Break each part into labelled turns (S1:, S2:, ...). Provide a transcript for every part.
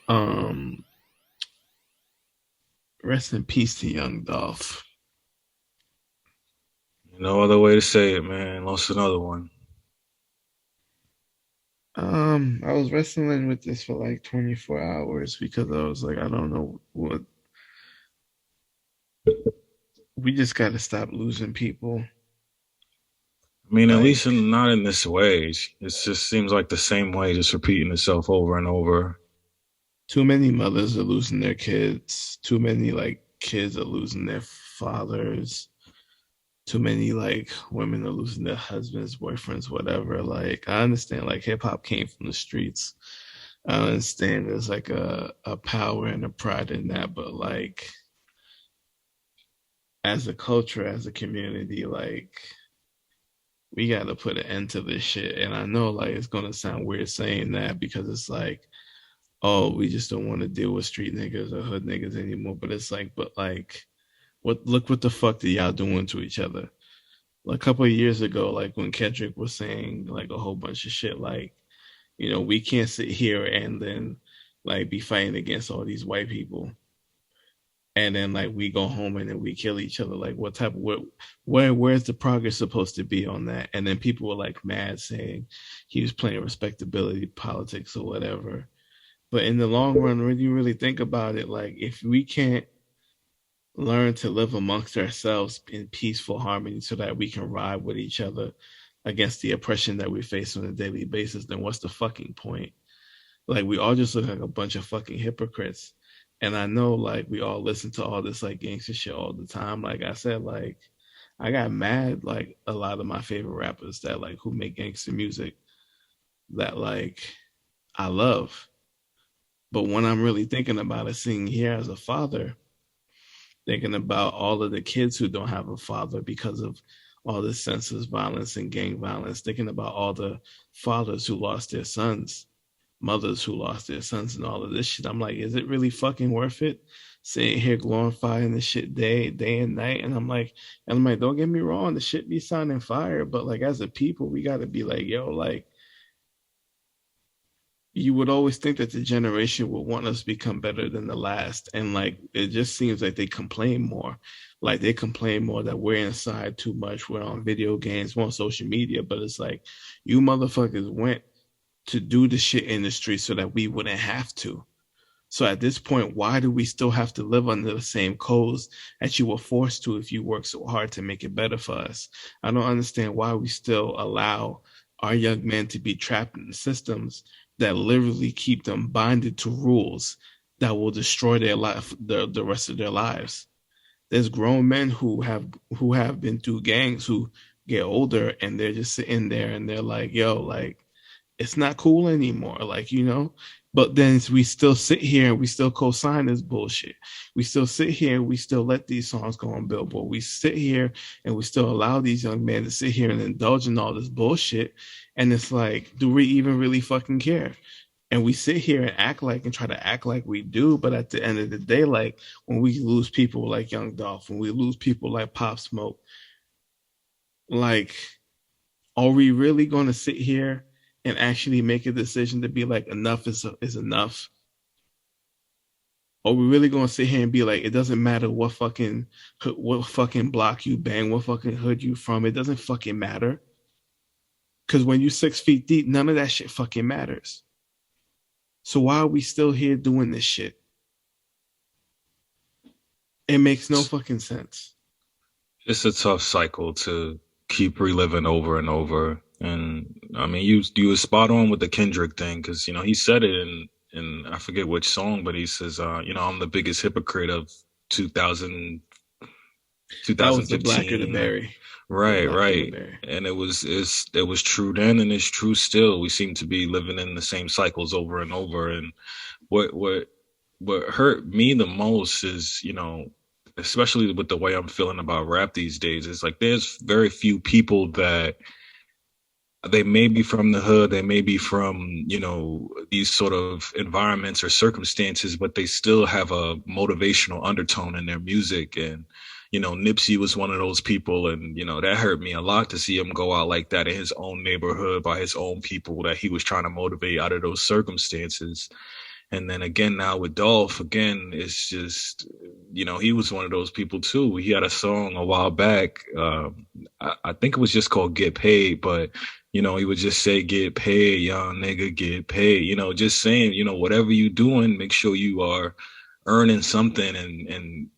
S1: Um, Rest in peace to Young Dolph.
S2: No other way to say it, man. Lost another one.
S1: I was wrestling with this for like 24 hours because I was like, I don't know what. We just got to stop losing people.
S2: I mean, at least
S1: Like,
S2: not in this way. It just seems like the same way, just repeating itself over and over.
S1: too many mothers are losing their kids. Too many like kids are losing their fathers. Too many like women are losing their husbands, boyfriends, whatever. Like, I understand like hip hop came from the streets. I understand there's like a power and a pride in that, but like as a culture, as a community, like we got to put an end to this shit. And I know like it's gonna sound weird saying that because it's like, oh, we just don't want to deal with street niggas or hood niggas anymore. But it's like, but like, what? Look what the fuck did y'all doing to each other? Like, a couple of years ago, like when Kendrick was saying like a whole bunch of shit, like we can't sit here and then like be fighting against all these white people and then like we go home and then we kill each other. Like what type of where's the progress supposed to be on that? And then people were like mad saying he was playing respectability politics or whatever. But in the long run, when you really think about it, like if we can't learn to live amongst ourselves in peaceful harmony so that we can ride with each other against the oppression that we face on a daily basis, then what's the fucking point? Like we all just look like a bunch of fucking hypocrites. And I know like we all listen to all this like gangster shit all the time. Like I said, like I got mad like a lot of my favorite rappers that like who make gangster music that like I love. But when I'm really thinking about it, sitting here as a father, thinking about all of the kids who don't have a father because of all this senseless violence and gang violence, thinking about all the fathers who lost their sons, mothers who lost their sons, and all of this shit. I'm like, is it really fucking worth it? Sitting here glorifying this shit day and night, and I'm like, don't get me wrong, the shit be sounding fire, but like as a people, we got to be like, yo, like you would always think that the generation would want us to become better than the last. And like it just seems like they complain more. Like they complain more that we're inside too much. We're on video games, we're on social media. But it's like you motherfuckers went to do the shit in the street so that we wouldn't have to. So at this point, why do we still have to live under the same codes that you were forced to if you work so hard to make it better for us? I don't understand why we still allow our young men to be trapped in systems that literally keep them binded to rules that will destroy their life, the rest of their lives. There's grown men who have been through gangs who get older and they're just sitting there and they're like, yo, like it's not cool anymore. But then we still sit here and we still co-sign this bullshit. We still sit here and we still let these songs go on Billboard. We sit here and we still allow these young men to sit here and indulge in all this bullshit. And it's like, do we even really fucking care? And we sit here and act like and try to act like we do, but at the end of the day, like when we lose people like Young Dolph, when we lose people like Pop Smoke, like, are we really going to sit here and actually make a decision to be like enough is enough? Or we really gonna sit here and be like, it doesn't matter what fucking block you bang, what fucking hood you from, it doesn't fucking matter. Because when you 6 feet deep, none of that shit fucking matters. So why are we still here doing this shit? It makes no fucking sense.
S2: It's a tough cycle to keep reliving over and over. And I mean, you were spot on with the Kendrick thing because he said it in I forget which song, but he says, I'm the biggest hypocrite of 2000,
S1: That was the blacker the
S2: 2015.
S1: berry. The
S2: Right,
S1: blacker the
S2: right.
S1: berry.
S2: And it was true then and it's true still. We seem to be living in the same cycles over and over. And what what what hurt me the most is, especially with the way I'm feeling about rap these days, is like there's very few people that they may be from the hood, they may be from, you know, these sort of environments or circumstances, but they still have a motivational undertone in their music. And, you know, Nipsey was one of those people. And, you know, that hurt me a lot to see him go out like that in his own neighborhood by his own people that he was trying to motivate out of those circumstances. And then again, now with Dolph, again, it's just, you know, he was one of those people too. He had a song a while back. I think it was just called Get Paid, but, you know, he would just say, get paid, young nigga, get paid. You know, just saying, you know, whatever you doing, make sure you are earning something and,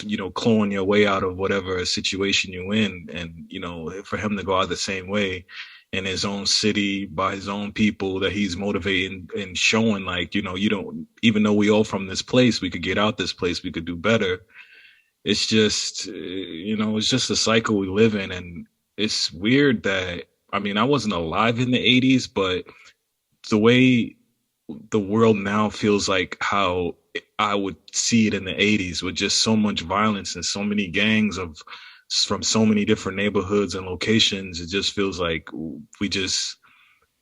S2: you know, clawing your way out of whatever situation you're in. And, you know, for him to go out the same way in his own city by his own people that he's motivating and showing like, you know, you don't, even though we all from this place, we could get out this place, we could do better. It's just, you know, it's just a cycle we live in. And it's weird that, I mean, I wasn't alive in the 80s, but the way the world now feels like how I would see it in the 80s with just so much violence and so many gangs of from so many different neighborhoods and locations. It just feels like we just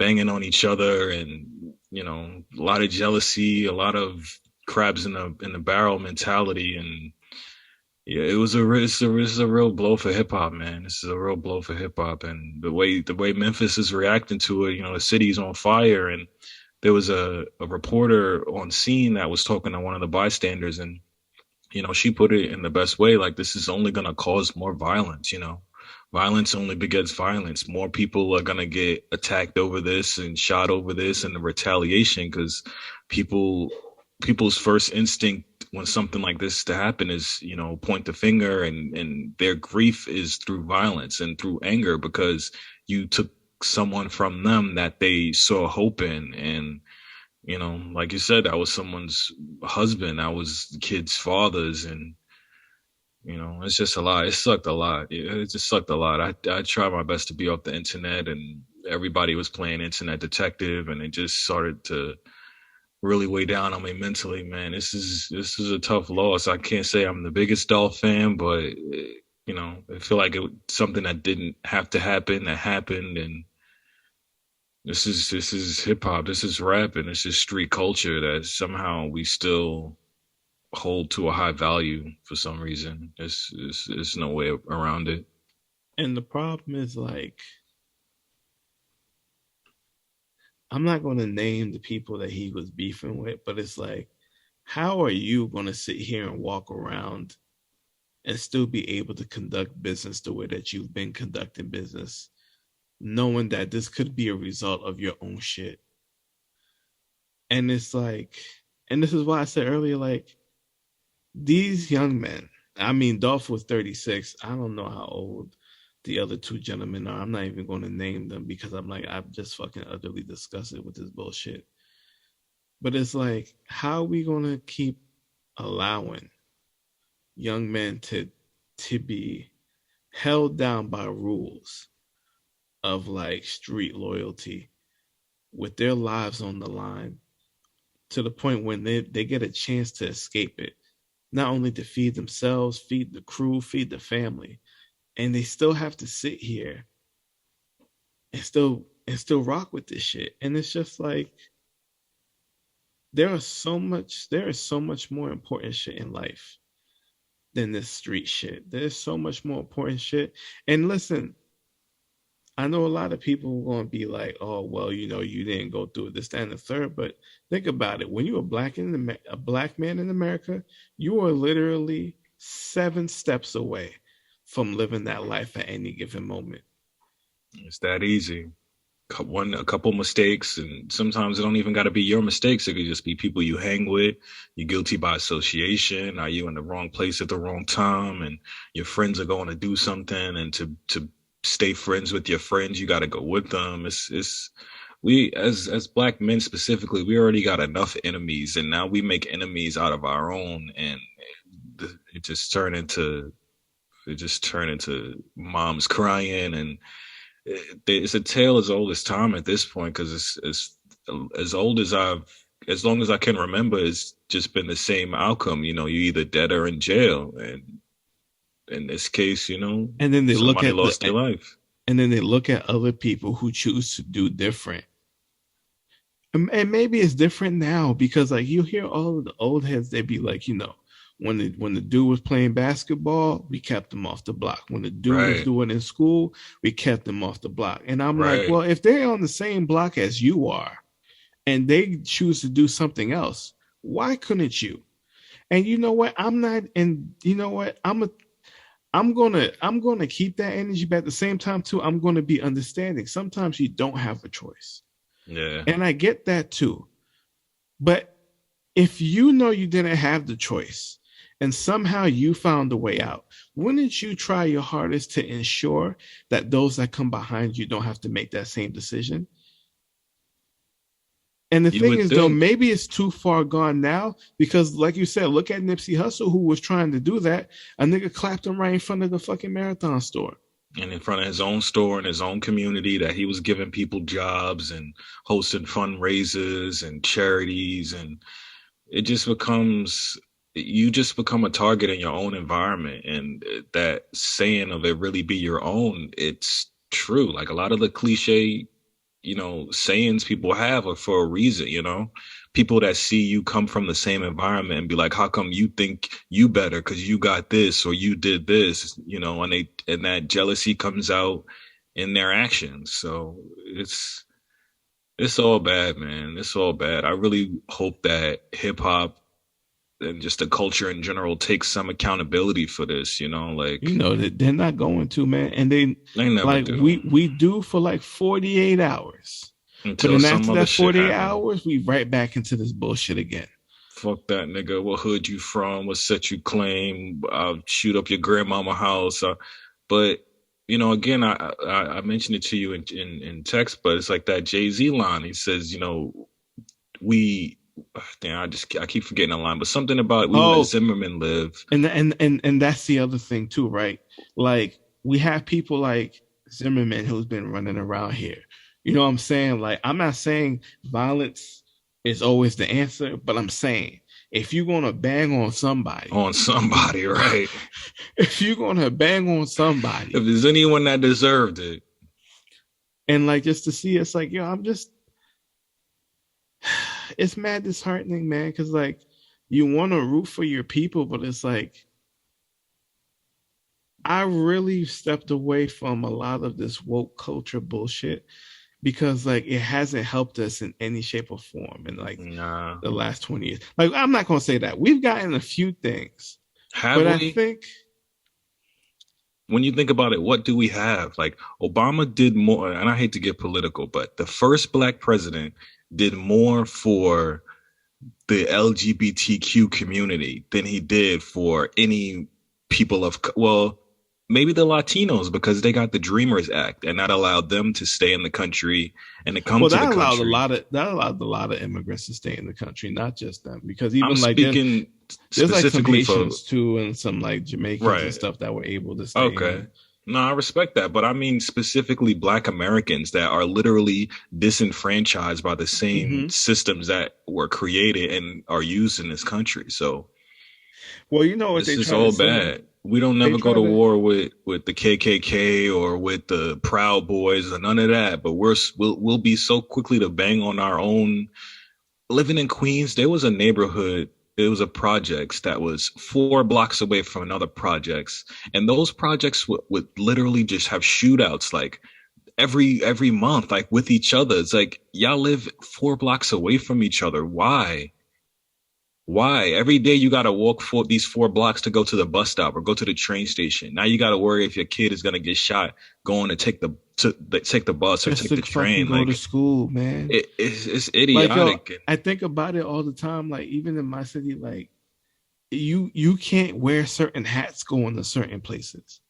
S2: banging on each other and, you know, a lot of jealousy, a lot of crabs in the barrel mentality. And yeah, it's a real blow for hip hop, man. This is a real blow for hip hop. And the way Memphis is reacting to it, you know, the city's on fire. And there was a reporter on scene that was talking to one of the bystanders, and you know, she put it in the best way. Like, this is only going to cause more violence. You know, violence only begets violence. More people are going to get attacked over this and shot over this and the retaliation, because people, people's first instinct when something like this to happen is, you know, point the finger, and their grief is through violence and through anger because you took someone from them that they saw hope in. And you know, like you said, I was someone's husband, I was the kids' fathers, and you know, it's just a lot. It sucked a lot. It just sucked a lot. I tried my best to be off the internet, and everybody was playing internet detective, and it just started to really weigh down on me mentally. Man, this is a tough loss. I can't say I'm the biggest Dolph fan, but you know, I feel like it was something that didn't have to happen that happened. And this is hip hop. This is rap, and this is street culture that somehow we still hold to a high value for some reason. There's no way around it.
S1: And the problem is like, I'm not going to name the people that he was beefing with, but it's like, how are you going to sit here and walk around and still be able to conduct business the way that you've been conducting business, knowing that this could be a result of your own shit? And it's like, and this is why I said earlier, like, these young men, I mean, Dolph was 36. I don't know how old the other two gentlemen are. I'm not even going to name them because I'm like, I'm just fucking utterly disgusted with this bullshit. But it's like, how are we going to keep allowing young men to be held down by rules of like street loyalty with their lives on the line to the point when they get a chance to escape it, not only to feed themselves, feed the crew, feed the family, and they still have to sit here and still rock with this shit. And it's just like, there is so much more important shit in life than this street shit. There's so much more important shit. And listen, I know a lot of people are going to be like, "Oh, well, you know, you didn't go through this, that, and the third." But think about it: when you're a black man in America, you are literally 7 steps away from living that life at any given moment.
S2: It's that easy. A couple mistakes, and sometimes it don't even got to be your mistakes. It could just be people you hang with. You're guilty by association. Are you in the wrong place at the wrong time? And your friends are going to do something, and to stay friends with your friends, you got to go with them. It's we as black men specifically, we already got enough enemies, and now we make enemies out of our own, and it just turned into moms crying. And it's a tale as old as time at this point, because it's as old as as long as I can remember, it's just been the same outcome. You know, you either dead or in jail, and in this case, you know,
S1: And then they look
S2: somebody
S1: at
S2: lost their life.
S1: and then they look at other people who choose to do different. And maybe it's different now because like you hear all of the old heads, they be like, when the dude was playing basketball, we kept him off the block. When the dude was
S2: Right.
S1: doing in school, we kept him off the block. And I'm like,
S2: Right.
S1: well, if they're on the same block as you are and they choose to do something else, why couldn't you? And you know what? I'm not, and you know what? I'm gonna keep that energy, but at the same time too, I'm gonna be understanding. Sometimes you don't have a choice.
S2: Yeah.
S1: And I get that too. But if you know you didn't have the choice and somehow you found a way out, wouldn't you try your hardest to ensure that those that come behind you don't have to make that same decision? And the
S2: You
S1: thing
S2: would
S1: is, though,
S2: think.
S1: maybe it's too far gone now because, like you said, look at Nipsey Hussle, who was trying to do that. A nigga clapped him right in front of the fucking marathon store.
S2: And in front of his own store and his own community that he was giving people jobs and hosting fundraisers and charities. And it just becomes, you just become a target in your own environment. And that saying of it really be your own, it's true. Like a lot of the cliche, sayings people have are for a reason, people that see you come from the same environment and be like, how come you think you better because you got this or you did this, and that jealousy comes out in their actions. So it's all bad, man. It's all bad. I really hope that hip hop and just the culture in general takes some accountability for this, like
S1: That they're not going to, man. And
S2: they never
S1: like
S2: do
S1: we do for like 48 hours. But
S2: until
S1: then
S2: some
S1: after
S2: other
S1: that
S2: shit
S1: 48
S2: happens.
S1: hours, we right back into this bullshit again.
S2: Fuck that nigga. What hood you from? What set you claim? I'll shoot up your grandmama house. But again, I mentioned it to you in text, but it's like that Jay-Z line. He says, we damn, I keep forgetting the line, but something about we let
S1: Oh,
S2: Zimmerman live.
S1: and that's the other thing too, right? Like we have people like Zimmerman who's been running around here. You know what I'm saying? Like I'm not saying violence is always the answer, but I'm saying if you're gonna bang on somebody,
S2: On somebody, right?
S1: if you're gonna bang on
S2: If
S1: somebody,
S2: there's anyone that deserved it.
S1: and like just to see it's like, I'm just it's mad disheartening, man, because like you want to root for your people, but it's like I really stepped away from a lot of this woke culture bullshit because like it hasn't helped us in any shape or form in like
S2: Nah.
S1: the last 20 years. Like I'm not gonna say that. We've gotten a few things,
S2: Have
S1: but I
S2: we?
S1: think
S2: When you think about it, what do we have? Like Obama did more, and I hate to get political, but the first black president did more for the LGBTQ community than he did for any people of, well, maybe the Latinos because they got the Dreamers Act and that allowed them to stay in the country and to come
S1: well
S2: to the country.
S1: that allowed a lot of immigrants to stay in the country, not just them. Because
S2: I'm
S1: even like then
S2: speaking
S1: there's like some
S2: specifically for,
S1: Haitians too and some like Jamaicans and
S2: right.
S1: stuff that were able to stay
S2: Okay.
S1: in.
S2: No, I respect that, but I mean specifically Black Americans that are literally disenfranchised by the same
S1: Mm-hmm.
S2: systems that were created and are used in this country. So
S1: Well, you know what
S2: this
S1: they
S2: is
S1: try to
S2: all
S1: say?
S2: bad. We don't
S1: They
S2: never go
S1: try
S2: to
S1: to
S2: war with the KKK or with the Proud Boys or none of that. But we'll be so quickly to bang on our own. Living in Queens, there was a neighborhood. It was a projects that was 4 blocks away from another projects, and those projects would literally just have shootouts like every month, like with each other. It's like y'all live 4 blocks away from each other. Why? Why? Every day you got to walk these 4 blocks to go to the bus stop or go to the train station. Now you got to worry if your kid is gonna get shot going to take the bus or
S1: just
S2: take
S1: to
S2: the
S1: fucking
S2: train.
S1: go to
S2: Like
S1: school, man.
S2: it's
S1: Like yo,
S2: idiotic.
S1: I think about it all the time. Like even in my city, like you can't wear certain hats going to certain places.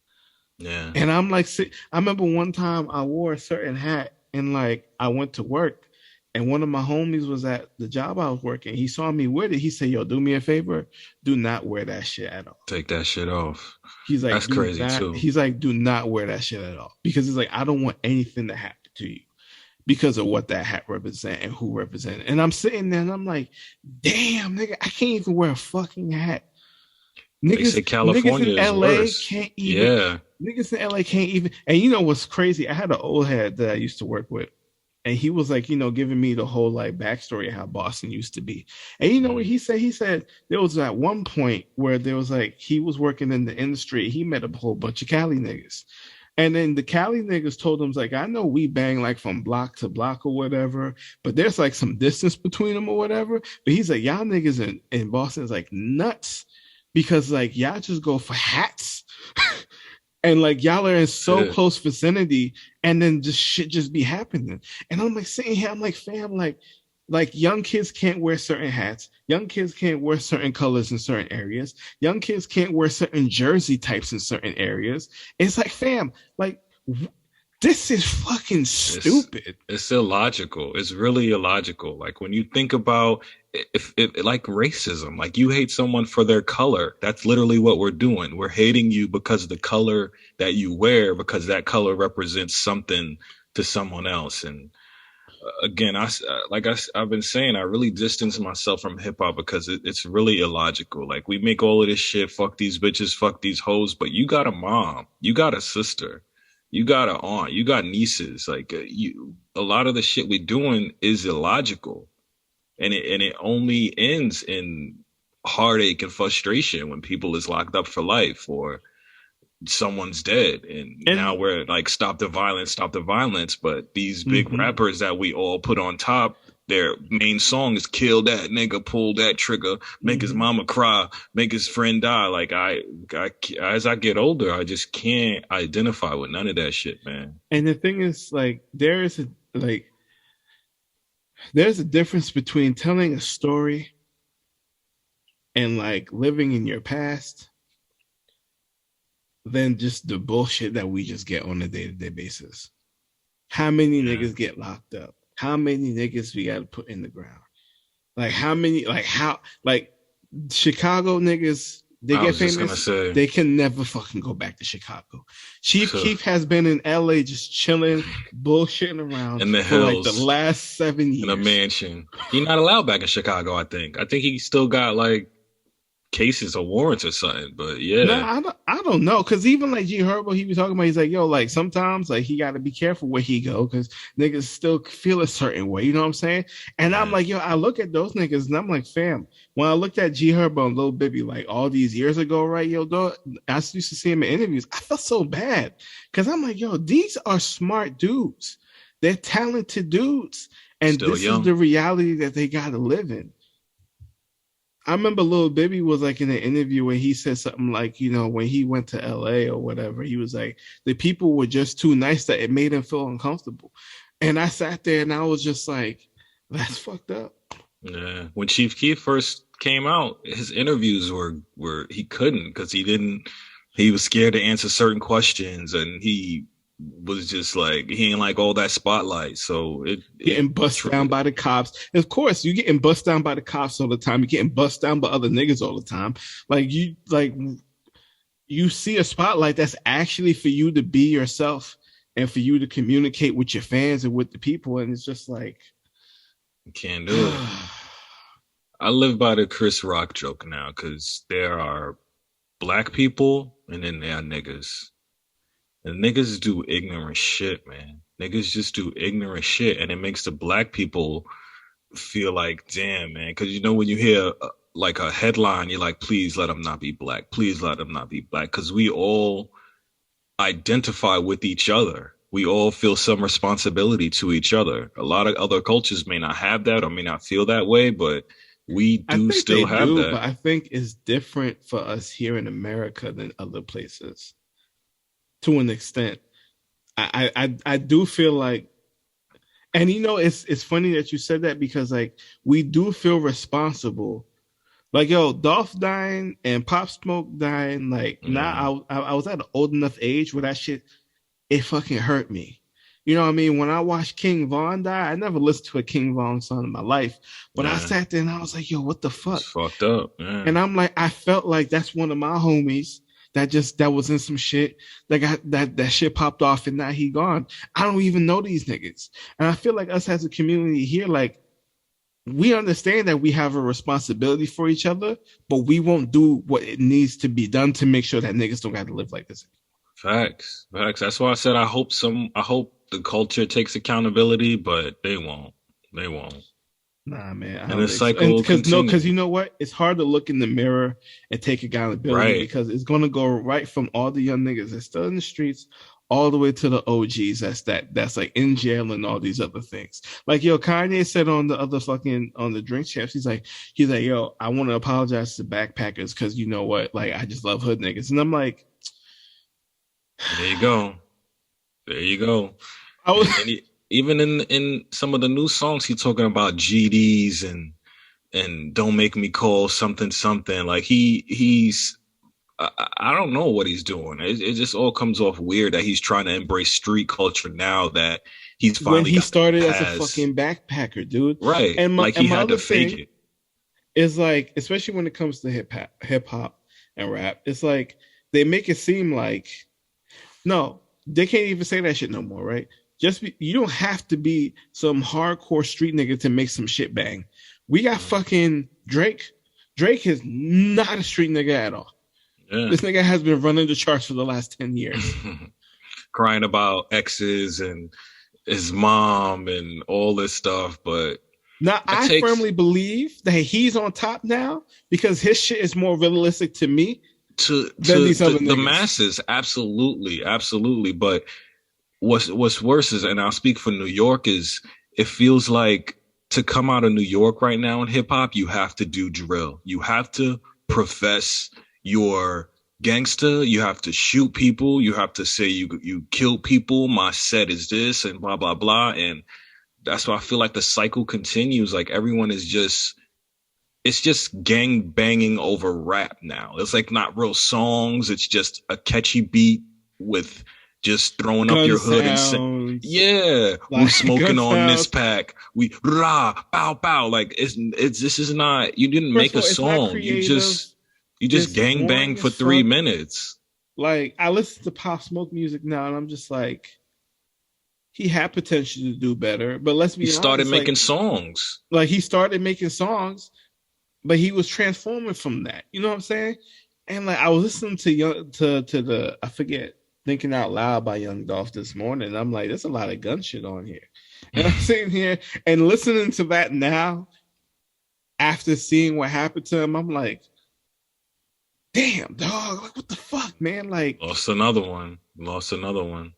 S2: Yeah,
S1: And I'm like, I remember one time I wore a certain hat and like I went to work and one of my homies was at the job I was working. He saw me with it. He said, yo, do me a favor. Do not wear that shit at all.
S2: take that shit off.
S1: He's like,
S2: That's crazy too.
S1: do not wear that shit at all. Because it's like, I don't want anything to happen to you because of what that hat represent and who represent it. And I'm sitting there and I'm like, damn, nigga, I can't even wear a fucking hat.
S2: They say
S1: Niggas in
S2: California is
S1: LA
S2: worse.
S1: can't even
S2: Yeah.
S1: niggas in LA can't even. And you know what's crazy? I had an old head that I used to work with, and he was like, giving me the whole like backstory of how Boston used to be. And you know what
S2: Mm.
S1: he said? He said there was at one point where there was like he was working in the industry. He met a whole bunch of Cali niggas. And then the Cali niggas told him, like, I know we bang like from block to block or whatever, but there's like some distance between them or whatever. But he's like, y'all niggas in Boston is like nuts because like y'all just go for hats and like y'all are in so
S2: Yeah.
S1: close vicinity and then just shit just be happening. And I'm like sitting here, I'm like, fam, like young kids can't wear certain hats. Young kids can't wear certain colors in certain areas. Young kids can't wear certain jersey types in certain areas. It's like, fam, like this is fucking
S2: It's
S1: stupid.
S2: it's illogical. It's really illogical. Like when you think about if like racism, like you hate someone for their color. That's literally what we're doing. We're hating you because of the color that you wear, because that color represents something to someone else. And again, I've been saying, I really distance myself from hip hop because it's really illogical. Like we make all of this shit, fuck these bitches, fuck these hoes, but you got a mom, you got a sister, you got an aunt, you got nieces. Like a lot of the shit we doing is illogical, and it only ends in heartache and frustration when people is locked up for life or someone's dead. And now
S1: And
S2: we're like, stop the violence. But these big
S1: mm-hmm,
S2: rappers that we all put on top, their main song is kill that nigga, pull that trigger, make his
S1: mm-hmm.
S2: mama cry, make his friend die. Like as I get older, I just can't identify with none of that shit, man.
S1: And the thing is, like, like there's a difference between telling a story and like living in your past than just the bullshit that we just get on a day-to-day basis. How many
S2: Yeah.
S1: niggas get locked up? How many niggas we got to put in the ground? Like how many? Like how? Like Chicago niggas, they
S2: I
S1: get
S2: was just gonna
S1: famous.
S2: say,
S1: They can never fucking go back to Chicago. Chief Keef has been in LA just chilling, bullshitting around
S2: in the
S1: for like the
S2: hills,
S1: last 7 years.
S2: in a mansion. He's not allowed back in Chicago, I think. I think he still got like cases or warrants or something. But
S1: No,
S2: yeah,
S1: I don't know. Cause even like G Herbo, he was talking about, he's like, yo, like sometimes like he gotta be careful where he go because niggas still feel a certain way. You know what I'm saying? And I'm
S2: yeah,
S1: like, yo, I look at those niggas and I'm like, fam, when I looked at G Herbo and Lil Bibby like all these years ago, right? Yo, dog, I used to see him in interviews. I felt so bad. Cause I'm like, yo, these are smart dudes. They're talented dudes. And
S2: still
S1: this is
S2: young.
S1: the reality that they gotta live in. I remember Lil Bibby was like in an interview where he said something like, when he went to LA or whatever, he was like, the people were just too nice that it made him feel uncomfortable. And I sat there and I was just like, that's fucked up.
S2: Yeah. When Chief Keef first came out, his interviews were he couldn't because he was scared to answer certain questions, and he was just like he ain't like all that spotlight. So it
S1: Getting bust down by the cops. Of course, you getting bust down by the cops all the time. You're getting bust down by other niggas all the time. You see a spotlight that's actually for you to be yourself and for you to communicate with your fans and with the people. And it's just like,
S2: can't do it. I live by the Chris Rock joke now because there are black people and then there are niggas. And niggas do ignorant shit, man. Niggas just do ignorant shit, and it makes the black people feel like, damn, man. Because when you hear like a headline, you're like, please let them not be black. Please let them not be black. Because we all identify with each other. We all feel some responsibility to each other. A lot of other cultures may not have that or may not feel that way, but we
S1: I
S2: do
S1: think
S2: still
S1: they
S2: have
S1: do,
S2: that.
S1: but I think it's different for us here in America than other places to an extent. I do feel like, and it's funny that you said that because like we do feel responsible. Like yo, Dolph dying and Pop Smoke dying. Like
S2: Mm,
S1: now, I was at an old enough age where that shit it fucking hurt me. You know what I mean? When I watched King Von die, I never listened to a King Von song in my life, but I
S2: yeah,
S1: sat there and I was like, yo, what the
S2: it's
S1: fuck?
S2: fucked up. Yeah,
S1: And I'm like, I felt like that's one of my homies that was in some shit that got that shit popped off and now he gone. I don't even know these niggas. And I feel like us as a community here, like we understand that we have a responsibility for each other, but we won't do what it needs to be done to make sure that niggas don't got to live like this.
S2: Facts, facts. That's why I said I hope the culture takes accountability, but they won't. They won't.
S1: Nah, man, I
S2: And
S1: don't
S2: the
S1: think so.
S2: cycle
S1: And
S2: will
S1: because no, because
S2: continue.
S1: you know what? It's hard to look in the mirror and take accountability
S2: Right.
S1: because it's gonna go right from all the young niggas that's still in the streets all the way to the OGs that's like in jail and all these other things. Like yo, Kanye said on the other fucking on the drink champs, he's like, yo, I want to apologize to backpackers because you know what? Like I just love hood niggas. And I'm like,
S2: There you go. There you go.
S1: I was
S2: Even in some of the new songs, he's talking about GDs and don't make me call something something. Like he's I don't know what he's doing. It just all comes off weird that he's trying to embrace street culture now that he's
S1: when
S2: finally
S1: he
S2: got the
S1: started as a
S2: pass.
S1: fucking backpacker, dude.
S2: Right. Like
S1: And
S2: he
S1: my
S2: had to
S1: other
S2: fake
S1: thing
S2: it.
S1: is like, especially when it comes to hip hop and rap, it's like they make it seem like no, they can't even say that shit no more, right? You don't have to be some hardcore street nigga to make some shit bang. We got fucking Drake. Drake is not a street nigga at all.
S2: Yeah.
S1: This nigga has been running the charts for the last 10 years.
S2: Crying about exes and his mom and all this stuff, but
S1: Now,
S2: that
S1: I
S2: takes
S1: firmly believe that he's on top now because his shit is more realistic to me than
S2: to
S1: these other
S2: the
S1: niggas.
S2: masses. Absolutely, absolutely. But what's worse is, and I'll speak for New York, is it feels like to come out of New York right now in hip hop, you have to do drill. You have to profess your gangster. You have to shoot people. You have to say you kill people. My set is this and blah blah blah. And that's why I feel like the cycle continues. Like everyone is just it's just gang banging over rap now. It's like not real songs. It's just a catchy beat with just throwing up
S1: Gun
S2: your hood and saying,
S1: sounds,
S2: yeah, we're
S1: like gun
S2: smoking on this
S1: sounds.
S2: pack. We rah, bow, bow. Like it's this is not, you didn't
S1: First
S2: make
S1: of
S2: a
S1: all, it's not
S2: song.
S1: creative.
S2: You just
S1: It's
S2: gang bang
S1: boring
S2: for
S1: as
S2: three
S1: fuck.
S2: minutes.
S1: Like I listen to Pop Smoke music now, and I'm just like, he had potential to do better. But let's
S2: He
S1: be
S2: started
S1: honest,
S2: making songs.
S1: like he started making songs, but he was transforming from that. You know what I'm saying? And like I was listening to the I forget Thinking Out Loud by Young Dolph this morning. And I'm like, there's a lot of gun shit on here. And I'm sitting here and listening to that now after seeing what happened to him. I'm like, damn, dog, like what the fuck, man?
S2: Lost another one. Lost another one.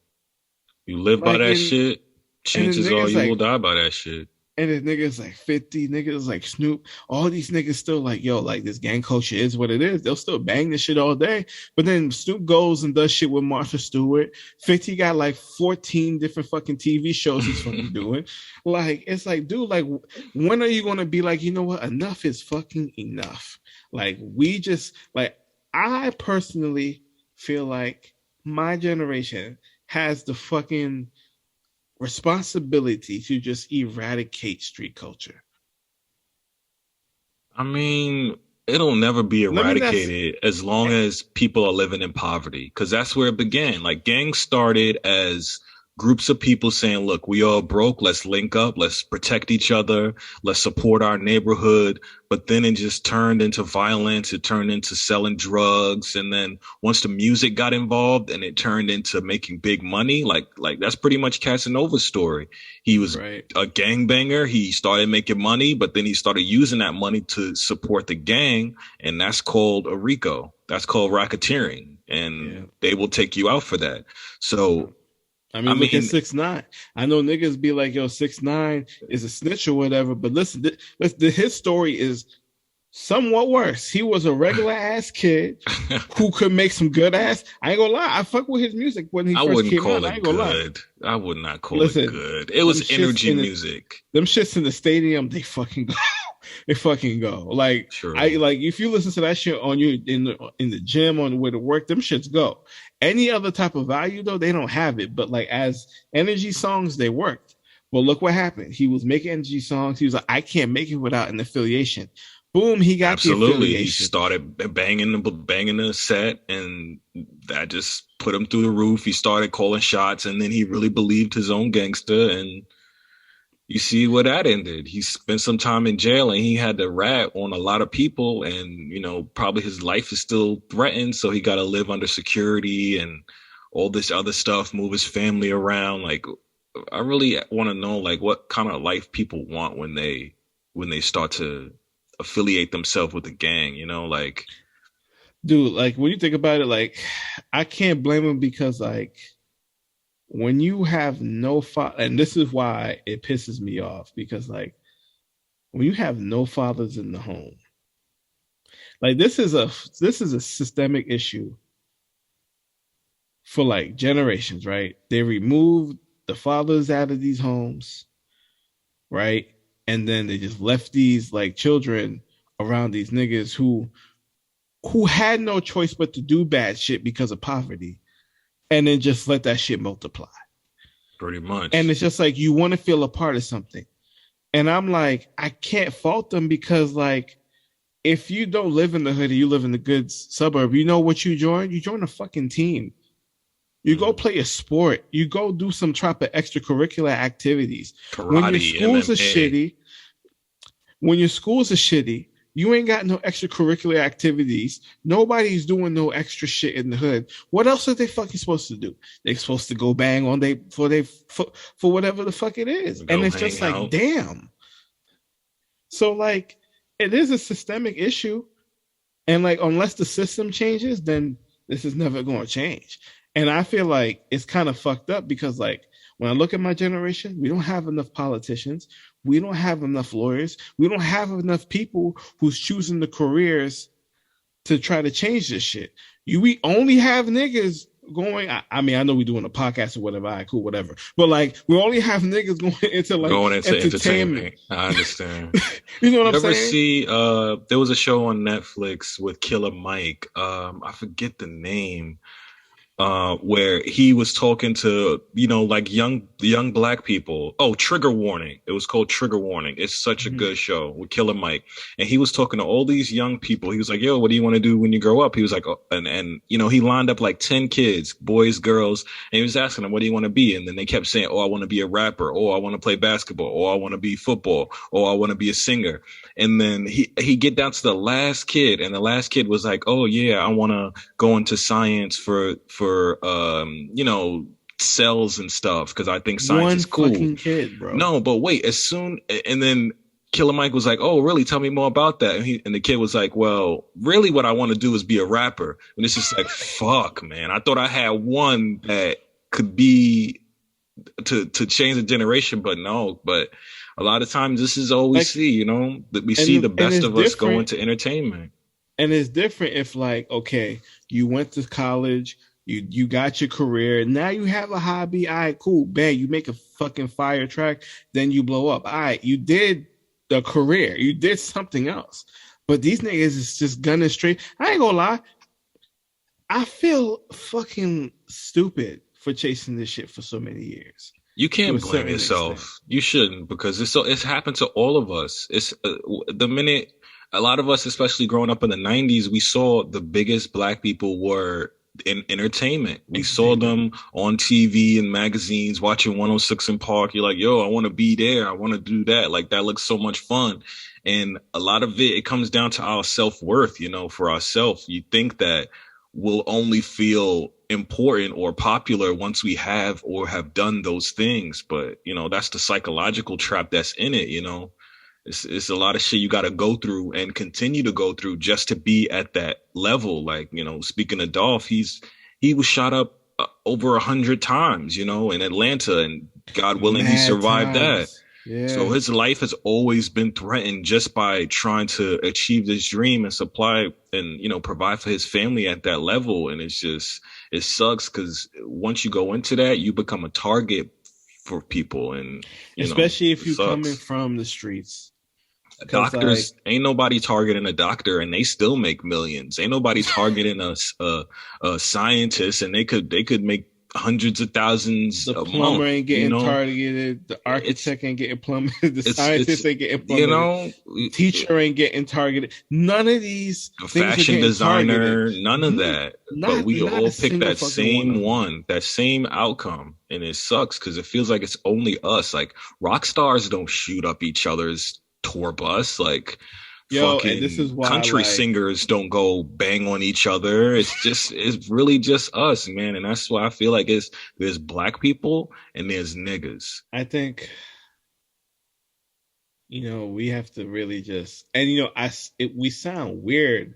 S2: You live by
S1: Like
S2: that
S1: in
S2: shit,
S1: and the
S2: chances are
S1: niggas
S2: you will
S1: like
S2: die by that shit.
S1: and the niggas like 50, niggas like Snoop, all these niggas still like, yo, like this gang culture is what it is. They'll still bang this shit all day. But then Snoop goes and does shit with Martha Stewart. 50 got like 14 different fucking TV shows he's fucking doing. Like, it's like, dude, like, when are you gonna be like, you know what? Enough is fucking enough. Like, we just like I personally feel like my generation has the fucking responsibility to just eradicate street culture.
S2: I mean, it'll never be
S1: Let me not.
S2: eradicated as long as people are living in poverty, because that's where it began. Like gangs started as groups of people saying, look, we all broke. Let's link up. Let's protect each other. Let's support our neighborhood. But then it just turned into violence. It turned into selling drugs. And then once the music got involved and it turned into making big money, like that's pretty much Casanova's story. He was
S1: Right.
S2: a gangbanger. He started making money, but then he started using that money to support the gang. And that's called a RICO. That's called racketeering. And
S1: Yeah.
S2: they will take you out for that. So,
S1: I mean,
S2: I
S1: look at
S2: mean,
S1: 6ix9ine. I know niggas be like, yo, 6ix9ine is a snitch or whatever, but listen, his story is somewhat worse. He was a regular ass kid who could make some good ass. I ain't gonna lie, I fuck with his music when he
S2: I
S1: first
S2: wouldn't
S1: came
S2: call
S1: out. I
S2: it
S1: ain't gonna lie.
S2: good. I would not call
S1: Listen,
S2: it good. It was energy music.
S1: Them shits in the stadium, they fucking go. They fucking go. Like
S2: Sure.
S1: I like if you listen to that shit on you in the gym on the way to work, them shits go. Any other type of value though, they don't have it. But like as energy songs, they worked. Well, look what happened. He was making energy songs. He was like, I can't make it without an affiliation. Boom, he got the
S2: Absolutely. He
S1: affiliation.
S2: started banging the set, and that just put him through the roof. He started calling shots, and then he really believed his own gangster, and you see where that ended. He spent some time in jail and he had to rat on a lot of people. And, probably his life is still threatened. So he got to live under security and all this other stuff, move his family around. Like, I really want to know, like, what kind of life people want when they start to affiliate themselves with a gang, like,
S1: Dude, like when you think about it, like I can't blame him because like when you have no father, and this is why it pisses me off because like when you have no fathers in the home, like this is a systemic issue for like generations, right? They removed the fathers out of these homes, right? And then they just left these like children around these niggas who had no choice but to do bad shit because of poverty and then just let that shit multiply.
S2: pretty
S1: And
S2: much.
S1: it's just like you want to feel a part of something. And I'm like, I can't fault them because like if you don't live in the hood and you live in the good suburb, you know what you join? You join a fucking team. You go
S2: Mm.
S1: play a sport. You go do some type of extracurricular activities. When your
S2: Karate,
S1: schools are
S2: MMA.
S1: shitty, when your schools are shitty, you ain't got no extracurricular activities. Nobody's doing no extra shit in the hood. What else are they fucking supposed to do? They're supposed to go bang on for whatever the fuck it is. And
S2: Go
S1: it's
S2: hang
S1: just like,
S2: out.
S1: damn. So like it is a systemic issue. And like unless the system changes, then this is never going to change. And I feel like it's kind of fucked up because like when I look at my generation, we don't have enough politicians, we don't have enough lawyers, we don't have enough people who's choosing the careers to try to change this shit. We only have niggas going. I mean, I know we're doing a podcast or whatever. All right, cool, whatever. But like, we only have niggas going into like
S2: Going into
S1: entertainment.
S2: entertainment. I understand.
S1: You know what
S2: You
S1: I'm
S2: ever
S1: saying?
S2: see there was a show on Netflix with Killer Mike. I forget the name. Where he was talking to, like young black people. Oh, Trigger Warning. It was called Trigger Warning. It's such a
S1: Mhm.
S2: good show with Killer Mike. And he was talking to all these young people. He was like, yo, what do you want to do when you grow up? He was like, oh, and he lined up like 10 kids, boys, girls, and he was asking them, what do you want to be? And then they kept saying, oh, I want to be a rapper. Oh, I want to play basketball. Oh, I want to be football. Oh, I want to be a singer. And then he get down to the last kid, and the last kid was like, oh yeah, I want to go into science for cells and stuff because I think science
S1: One
S2: is cool.
S1: fucking kid, bro.
S2: No, but wait, and then Killer Mike was like, "Oh, really? Tell me more about that." And the kid was like, "Well, really, what I want to do is be a rapper." And it's just like, "Fuck, man! I thought I had one that could be to change the generation, but no." But a lot of times, this is all we
S1: Like,
S2: see. That we see the
S1: and
S2: best of us go into entertainment.
S1: it's different if like okay, you went to college, you got your career, now you have a hobby. All right, cool, bang, you make a fucking fire track, then you blow up. All right, you did the career, you did something else. But these niggas is just gunning straight. I ain't gonna lie, I feel fucking stupid for chasing this shit for so many years
S2: You
S1: to
S2: can't
S1: a
S2: blame
S1: certain extent.
S2: yourself. You shouldn't because it's happened to all of us. It's the minute a lot of us, especially growing up in the '90s, we saw the biggest black people were in entertainment. We saw
S1: Entertainment.
S2: them on TV and magazines, watching 106 in Park. You're like, yo, I want to be there. I want to do that. Like that looks so much fun. And a lot of it comes down to our self worth. For ourselves, you think that we'll only feel important or popular once we have or have done those things. But, that's the psychological trap that's in it. It's a lot of shit you got to go through and continue to go through just to be at that level. Like, speaking of Dolph, he was shot up over 100 times, in Atlanta, and God willing, he
S1: Mad
S2: survived that.
S1: times.
S2: So
S1: Yeah.
S2: his life has always been threatened just by trying to achieve this dream and supply and, provide for his family at that level. And it sucks because once you go into that, you become a target for people. And,
S1: Especially if
S2: it
S1: you coming
S2: sucks.
S1: from the streets. Cause like
S2: Doctors, ain't nobody targeting a doctor and they still make millions. Ain't nobody targeting a scientist and they could make hundreds of thousands
S1: The
S2: a
S1: plumber
S2: month.
S1: ain't
S2: You
S1: getting
S2: know,
S1: targeted. The
S2: it's
S1: architect ain't getting plummeted. The
S2: it's
S1: scientist ain't getting
S2: you
S1: plummeted.
S2: know,
S1: Teacher ain't getting targeted. None of these
S2: a
S1: things are
S2: fashion
S1: getting targeted.
S2: designer, none of that. But we
S1: Not a
S2: all pick
S1: single
S2: that
S1: fucking one
S2: same
S1: of them.
S2: one, that same outcome, and it sucks because it feels like it's only us. Like rock stars don't shoot up each other's tour bus. Like
S1: Yo, and this is
S2: fucking
S1: why,
S2: country
S1: like,
S2: singers don't go bang on each other. It's really just us, man. And that's why I feel like there's black people and there's niggas.
S1: I think, we have to really just, and we sound weird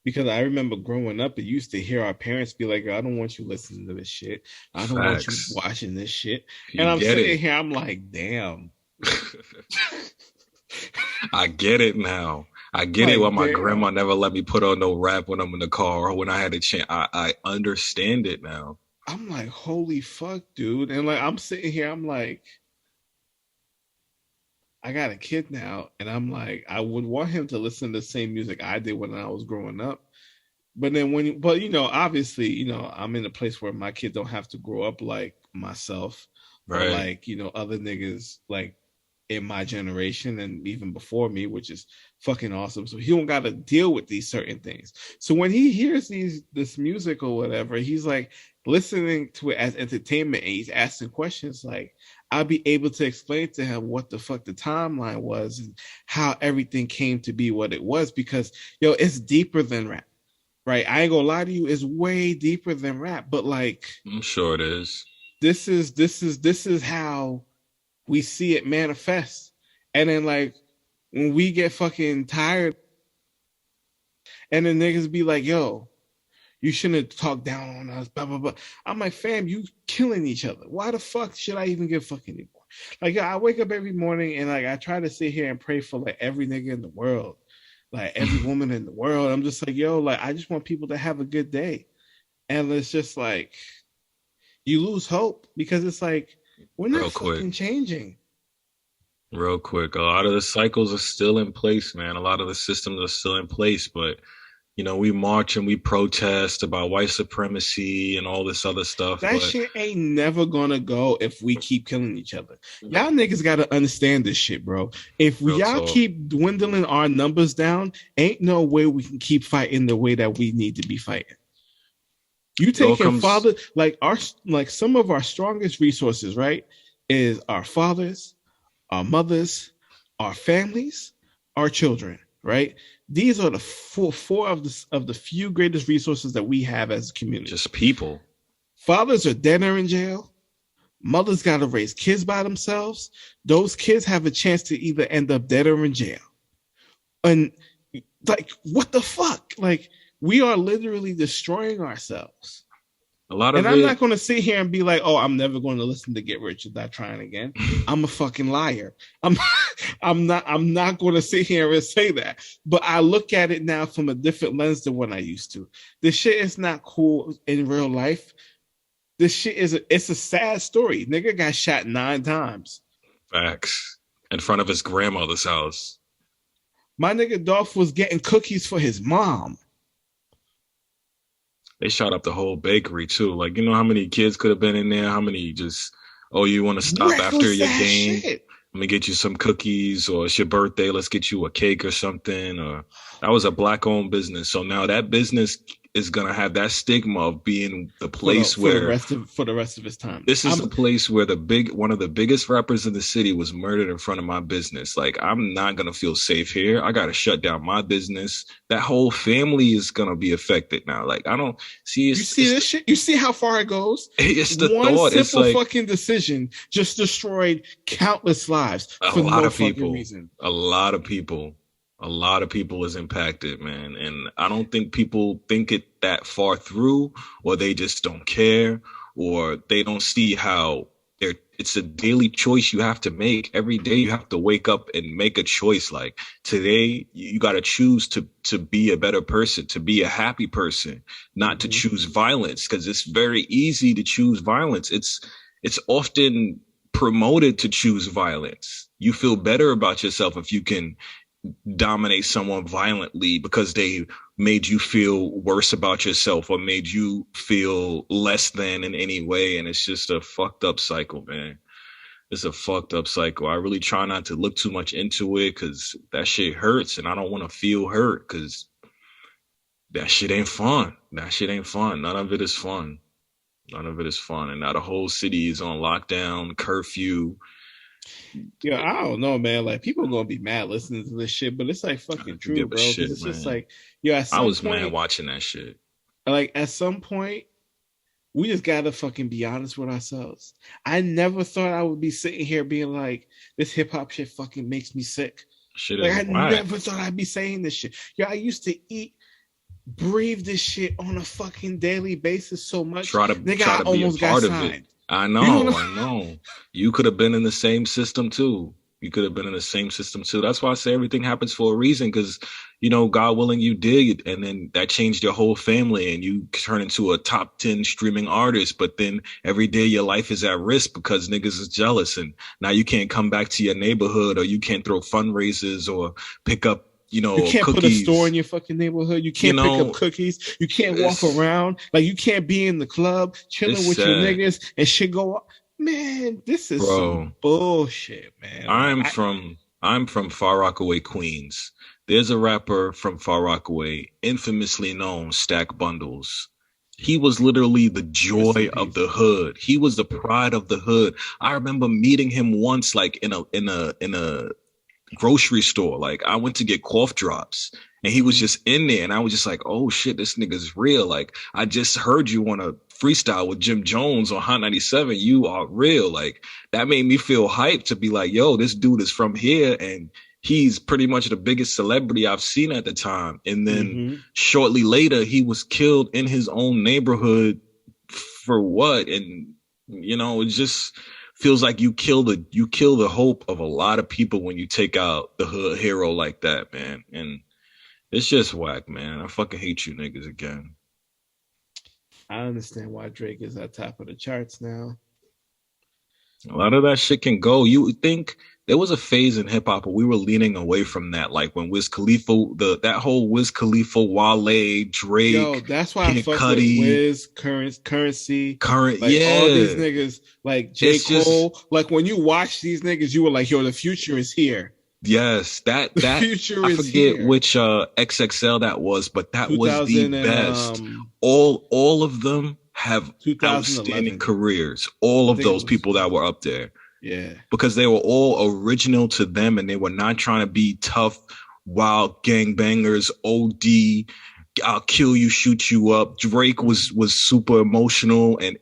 S1: because I remember growing up, I used to hear our parents be like, I don't want you listening to this shit. I don't want you
S2: Facts.
S1: watching this shit. And
S2: You
S1: I'm
S2: get
S1: sitting
S2: it.
S1: here, I'm like, damn.
S2: I get it now. I get it why
S1: Like,
S2: my grandma
S1: damn.
S2: never let me put on no rap when I'm in the car or when I had a chance. I understand it now.
S1: I'm like, holy fuck, dude. And like, I'm sitting here, I'm like, I got a kid now, and I'm like, I would want him to listen to the same music I did when I was growing up. But then obviously, I'm in a place where my kid don't have to grow up like myself or
S2: Right.
S1: like, other niggas like in my generation and even before me, which is fucking awesome. So he don't got to deal with these certain things. So when he hears this music or whatever, he's like listening to it as entertainment and he's asking questions like, I'll be able to explain to him what the fuck the timeline was and how everything came to be what it was because it's deeper than rap. Right? I ain't gonna lie to you, it's way deeper than rap. But like
S2: I'm sure it is.
S1: this is how we see it manifest. And then like when we get fucking tired and the niggas be like, yo, you shouldn't talk down on us, blah blah blah. I'm like, fam, you killing each other. Why the fuck should I even give fucking anymore? Like I wake up every morning and like I try to sit here and pray for like every nigga in the world, like every woman in the world. I'm just like, yo, like I just want people to have a good day. And it's just like you lose hope because it's like we're not
S2: Real quick.
S1: fucking changing.
S2: Real quick. A lot of the cycles are still in place, man. A lot of the systems are still in place, but we march and we protest about white supremacy and all this other stuff.
S1: That
S2: But
S1: shit ain't never gonna go if we keep killing each other. Y'all niggas gotta understand this shit, bro. If
S2: real
S1: y'all
S2: talk.
S1: keep dwindling our numbers down, ain't no way we can keep fighting the way that we need to be fighting. You taking father like some of our strongest resources, right? Is our fathers, our mothers, our families, our children, right? These are the four of the few greatest resources that we have as a community.
S2: Just people.
S1: Fathers are dead or in jail. Mothers got to raise kids by themselves. Those kids have a chance to either end up dead or in jail. And like, what the fuck? Like, we are literally destroying ourselves.
S2: A lot of
S1: and I'm not going to sit here and be like, oh, I'm never going to listen to Get Rich or Die Trying Again. I'm a fucking liar. I'm not going to sit here and say that. But I look at it now from a different lens than what I used to. This shit is not cool in real life. This shit it's a sad story. Nigga got shot 9 times.
S2: Facts. In front of his grandmother's house.
S1: My nigga Dolph was getting cookies for his mom.
S2: They shot up the whole bakery too. Like, how many kids could have been in there? How many just, oh, you want to stop after your game?
S1: Shit.
S2: Let me get you some cookies, or it's your birthday. Let's get you a cake or something. Or that was a black owned business. So now that business is going to have that stigma of being the place
S1: for
S2: where
S1: the rest of his time.
S2: This is the place where one of the biggest rappers in the city was murdered in front of my business. Like, I'm not going to feel safe here. I got to shut down my business. That whole family is going to be affected now. Like, I don't see.
S1: You see this shit? You see how far it goes?
S2: It's the
S1: One
S2: thought.
S1: simple
S2: It's like
S1: fucking decision just destroyed countless lives for no fucking reason.
S2: A lot of people is impacted, man. And I don't think people think it that far through, or they just don't care, or they don't see how it's a daily choice you have to make. Every day you have to wake up and make a choice. Like today, you got to choose to be a better person, to be a happy person, not to choose violence, because it's very easy to choose violence. It's often promoted to choose violence. You feel better about yourself if you can dominate someone violently because they made you feel worse about yourself or made you feel less than in any way. And it's just a fucked up cycle, man. It's a fucked up cycle. I really try not to look too much into it because that shit hurts and I don't want to feel hurt because that shit ain't fun. That shit ain't fun. None of it is fun. None of it is fun. And now the whole city is on lockdown, curfew.
S1: Yeah, I don't know, man. Like people gonna be mad listening to this shit, but it's like fucking true,
S2: Give a
S1: bro. Because
S2: shit,
S1: it's just
S2: man.
S1: like, yo, at
S2: I
S1: some
S2: was mad
S1: point,
S2: watching that shit.
S1: like at some point, we just gotta fucking be honest with ourselves. I never thought I would be sitting here being like, this hip hop shit fucking makes me sick.
S2: Shit
S1: Like
S2: is
S1: I
S2: whack.
S1: never thought I'd be saying this shit. Yo, I used to eat, breathe this shit on a fucking daily basis so much. Nigga,
S2: Try
S1: I
S2: to be a
S1: almost got
S2: part of it.
S1: signed.
S2: I
S1: You know
S2: know,
S1: what
S2: I know. You could have been in the same system too. You could have been in the same system too. That's why I say everything happens for a reason, because God willing, you did, and then that changed your whole family, and you turn into a top 10 streaming artist. But then every day your life is at risk because niggas is jealous, and now you can't come back to your neighborhood, or you can't throw fundraisers or pick up,
S1: You can't put a store in
S2: cookies.
S1: your fucking neighborhood. You
S2: You
S1: can't pick up
S2: know,
S1: cookies. You can't walk
S2: it's
S1: around. Like you can't be in the club
S2: it's
S1: chilling with your
S2: sad,
S1: niggas and shit go up. Man, this is some
S2: bro.
S1: bullshit, man. Like
S2: I'm from Far Rockaway, Queens. There's a rapper from Far Rockaway, infamously known Stack Bundles. He was literally the
S1: rest in
S2: joy of
S1: peace.
S2: the hood. He was the pride of the hood. I remember meeting him once, like in a grocery store. Like I went to get cough drops and he was
S1: Mhm.
S2: just in there and I was just like, oh shit, this nigga's real. Like I just heard you on a freestyle with Jim Jones on Hot 97. You are real. Like that made me feel hyped to be like, yo, this dude is from here and he's pretty much the biggest celebrity I've seen at the time. And then
S1: Mhm.
S2: shortly later, he was killed in his own neighborhood for what? And it just feels like you kill the hope of a lot of people when you take out the hood hero like that, man. And it's just whack, man. I fucking hate you niggas again.
S1: I understand why Drake is at top of the charts now.
S2: A lot of that shit can go. You would think there was a phase in hip hop where we were leaning away from that, like when Wiz Khalifa, that whole Wiz Khalifa, Wale,
S1: Yo,
S2: Drake,
S1: that's why I
S2: Kid
S1: fuck with
S2: Cudi,
S1: Wiz, Currency,
S2: current,
S1: like all these
S2: yeah.
S1: niggas, like J.
S2: It's just
S1: Cole. Like when you watch these niggas, you were like, yo, the future is here.
S2: yes, that
S1: The
S2: that
S1: future
S2: I
S1: is
S2: forget
S1: here.
S2: which XXL that was, but that was the
S1: 2000 and
S2: best. All of them have outstanding
S1: 2011.
S2: careers. All
S1: I
S2: of
S1: think it
S2: those
S1: was
S2: people that were up there
S1: yeah.
S2: because they were all original to them and they were not trying to be tough, wild gangbangers, OD, I'll kill you, shoot you up. Drake was super emotional and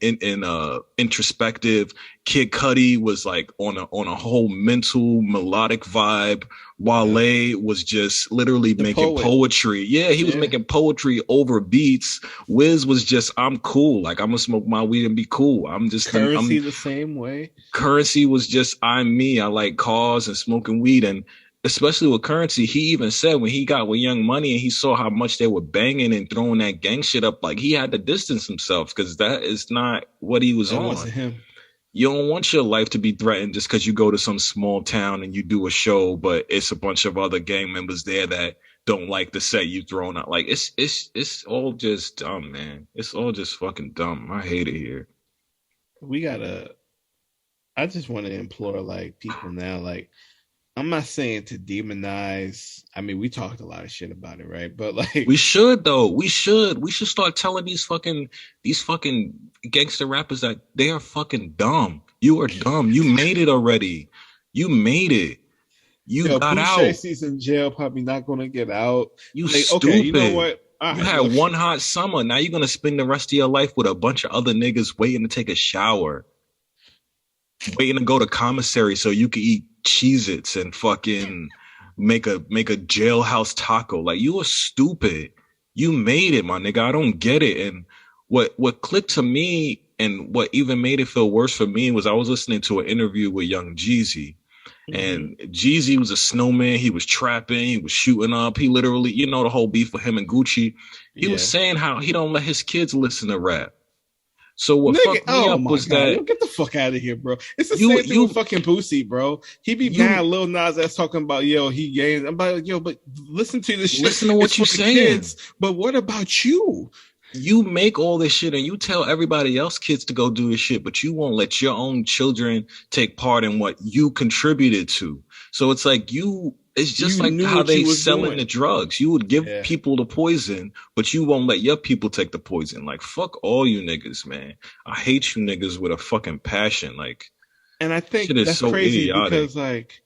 S2: introspective. Kid Cudi was like on a whole mental melodic vibe.
S1: Yep.
S2: Wale was just literally
S1: The
S2: making
S1: poet.
S2: poetry. Yeah, he was
S1: Yeah.
S2: making poetry over beats. Wiz was just, I'm cool. Like I'm gonna smoke my weed and be cool.
S1: Currency the same way.
S2: Currency was just, I'm me. I like cars and smoking weed. And especially with Currency, he even said when he got with Young Money and he saw how much they were banging and throwing that gang shit up, like he had to distance himself because that is not what he was
S1: That
S2: on.
S1: wasn't him.
S2: You don't want your life to be threatened just because you go to some small town and you do a show, but it's a bunch of other gang members there that don't like the set you thrown out. Like it's all just dumb, man. It's all just fucking dumb. I hate it here.
S1: We gotta I just want to implore like people now, like I'm not saying to demonize. I mean, we talked a lot of shit about it, right? But like
S2: We should though. We should start telling these fucking gangster rappers that they are fucking dumb. You are dumb. You made it already. You made it. You
S1: yo,
S2: got
S1: Pooh
S2: out.
S1: Shayce's in jail, probably not gonna get out.
S2: You
S1: Like, okay, you know
S2: stupid.
S1: what? All
S2: You
S1: right,
S2: had
S1: look,
S2: one hot summer. Now you're gonna spend the rest of your life with a bunch of other niggas waiting to take a shower, waiting to go to commissary so you can eat Cheez-Its and fucking make a jailhouse taco. Like you are stupid. You made it, my nigga. I don't get it. And what clicked to me and what even made it feel worse for me was I was listening to an interview with Young Jeezy.
S1: mhm,
S2: And Jeezy was a snowman. He was trapping. He was shooting up. He literally, the whole beef with him and Gucci. He was
S1: yeah,
S2: saying how he don't let his kids listen to rap. So what
S1: Nigga,
S2: fucked me
S1: oh
S2: up
S1: my
S2: was
S1: god, yo,
S2: that
S1: get the fuck out of here, bro. It's the
S2: you
S1: same thing with
S2: you
S1: fucking Boosie, bro. He be
S2: you
S1: mad, Lil Nas X talking about yo, he gay. I'm like, yo, but listen to this shit.
S2: listen to
S1: It's
S2: what you
S1: for the
S2: saying.
S1: kids. But what about you?
S2: You make all this shit and you tell everybody else kids to go do this shit, but you won't let your own children take part in what you contributed to. So it's like it's just
S1: You
S2: like
S1: knew
S2: how
S1: what you
S2: they
S1: was
S2: selling the
S1: doing.
S2: drugs. You would give
S1: Yeah.
S2: people the poison, but you won't let your people take the poison. Like fuck all you niggas, man. I hate you niggas with a fucking passion. Like
S1: And I
S2: shit
S1: think
S2: is
S1: that's
S2: so
S1: crazy
S2: idiotic.
S1: because like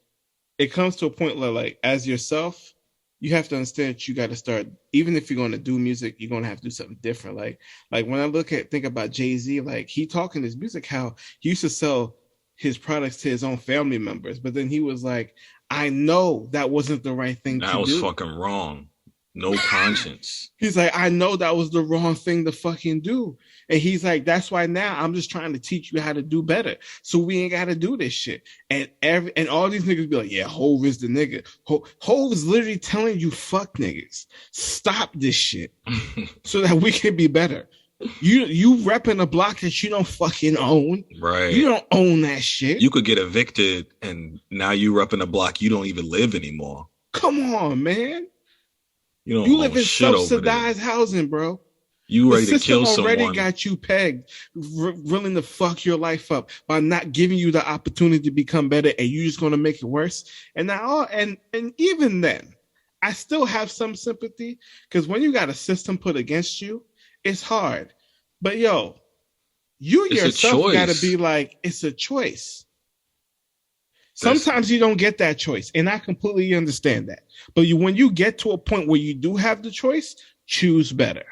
S1: it comes to a point where like as yourself, you have to understand that you got to start. Even if you're going to do music, you're going to have to do something different. Like when I think about Jay-Z, like he talking his music, how he used to sell his products to his own family members, but then he was like, I know that wasn't the right thing to
S2: That was
S1: do.
S2: fucking wrong. No conscience.
S1: He's like, I know that was the wrong thing to fucking do. And he's like, that's why now I'm just trying to teach you how to do better. So we ain't got to do this shit. And all these niggas be like, yeah, Hove is the nigga. Hove is literally telling you, fuck niggas. Stop this shit so that we can be better. You repping a block that you don't fucking own. You
S2: Right.
S1: don't own that shit.
S2: You could get evicted and now you up in a block you don't even live anymore.
S1: Come on, man.
S2: You don't
S1: You
S2: own
S1: live in
S2: shit over there.
S1: subsidized housing, bro.
S2: You
S1: The
S2: ready to
S1: system
S2: kill
S1: already
S2: someone.
S1: got you pegged, willing to fuck your life up by not giving you the opportunity to become better, and you just gonna make it worse. And now, and even then, I still have some sympathy because when you got a system put against you, it's hard. But yo, you
S2: It's a
S1: yourself got to
S2: choice.
S1: be like, it's a choice.
S2: That's
S1: Sometimes you don't get that choice, and I completely understand that. But when you get to a point where you do have the choice, choose better.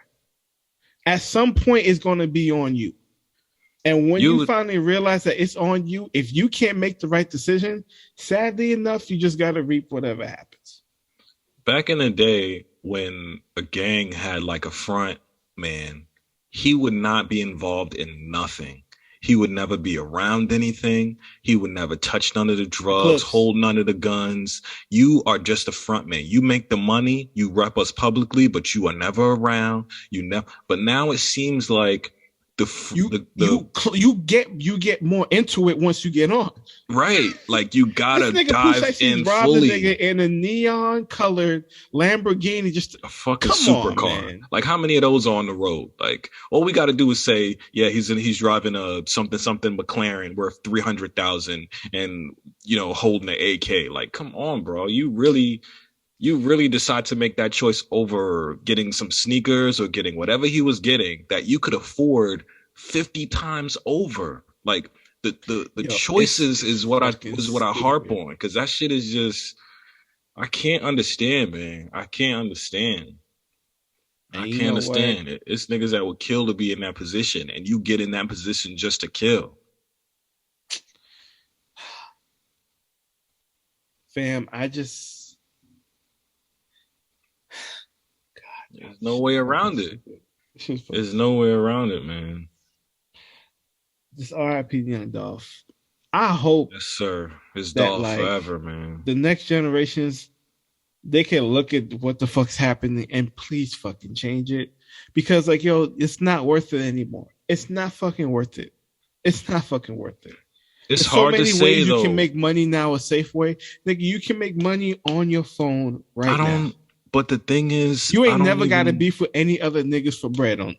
S1: At some point, it's going to be on you. And when you
S2: you
S1: finally realize that it's on you, if you can't make the right decision, sadly enough, you just got to reap whatever happens.
S2: back in the day when a gang had like a front man, he would not be involved in nothing. He would never be around anything. He would never touch none of the drugs,
S1: Eclipse.
S2: hold none of the guns. You are just a front man. You make the money, you rep us publicly, but you are never around. You never. But now it seems like
S1: You
S2: the
S1: you get more into it once you get on.
S2: right, like you
S1: This
S2: gotta
S1: nigga Pooh
S2: dive
S1: Sexy
S2: in
S1: robbed a nigga
S2: fully.
S1: in a neon colored Lamborghini. Just
S2: A fucking
S1: come on,
S2: supercar.
S1: man.
S2: Like how many of those are on the road? Like all we got to do is say, yeah, he's driving a something McLaren worth 300,000 and holding an AK. Like come on, bro. You really decide to make that choice over getting some sneakers or getting whatever he was getting that you could afford 50 times over. Like the
S1: Yo, it's
S2: choices is what I
S1: fucking
S2: is what I harp
S1: stupid.
S2: on because that shit is just I can't understand, man. I can't understand.
S1: And
S2: I
S1: you
S2: can't
S1: know what,
S2: understand it. It's niggas that would kill to be in that position, and you get in that position just to kill.
S1: fam? I just God,
S2: There's
S1: this
S2: no
S1: shit
S2: way
S1: is fucking
S2: around it.
S1: stupid. This is fucking
S2: There's no
S1: stupid.
S2: way around it, man.
S1: Just R.I.P. Young Dolph. I hope
S2: Yes, sir. It's
S1: that
S2: dog
S1: like
S2: forever, man.
S1: the next generations they can look at what the fuck's happening and please fucking change it because like yo, it's not worth it anymore. It's not fucking worth it. It's not fucking worth it.
S2: It's
S1: There's so
S2: hard to
S1: many
S2: say
S1: ways you can
S2: though.
S1: make money now a safe way. Nigga, you can make money on your phone
S2: I
S1: right now.
S2: don't. But the thing is,
S1: You
S2: I
S1: ain't
S2: don't
S1: never got to
S2: even.
S1: beef with any other niggas for bread on.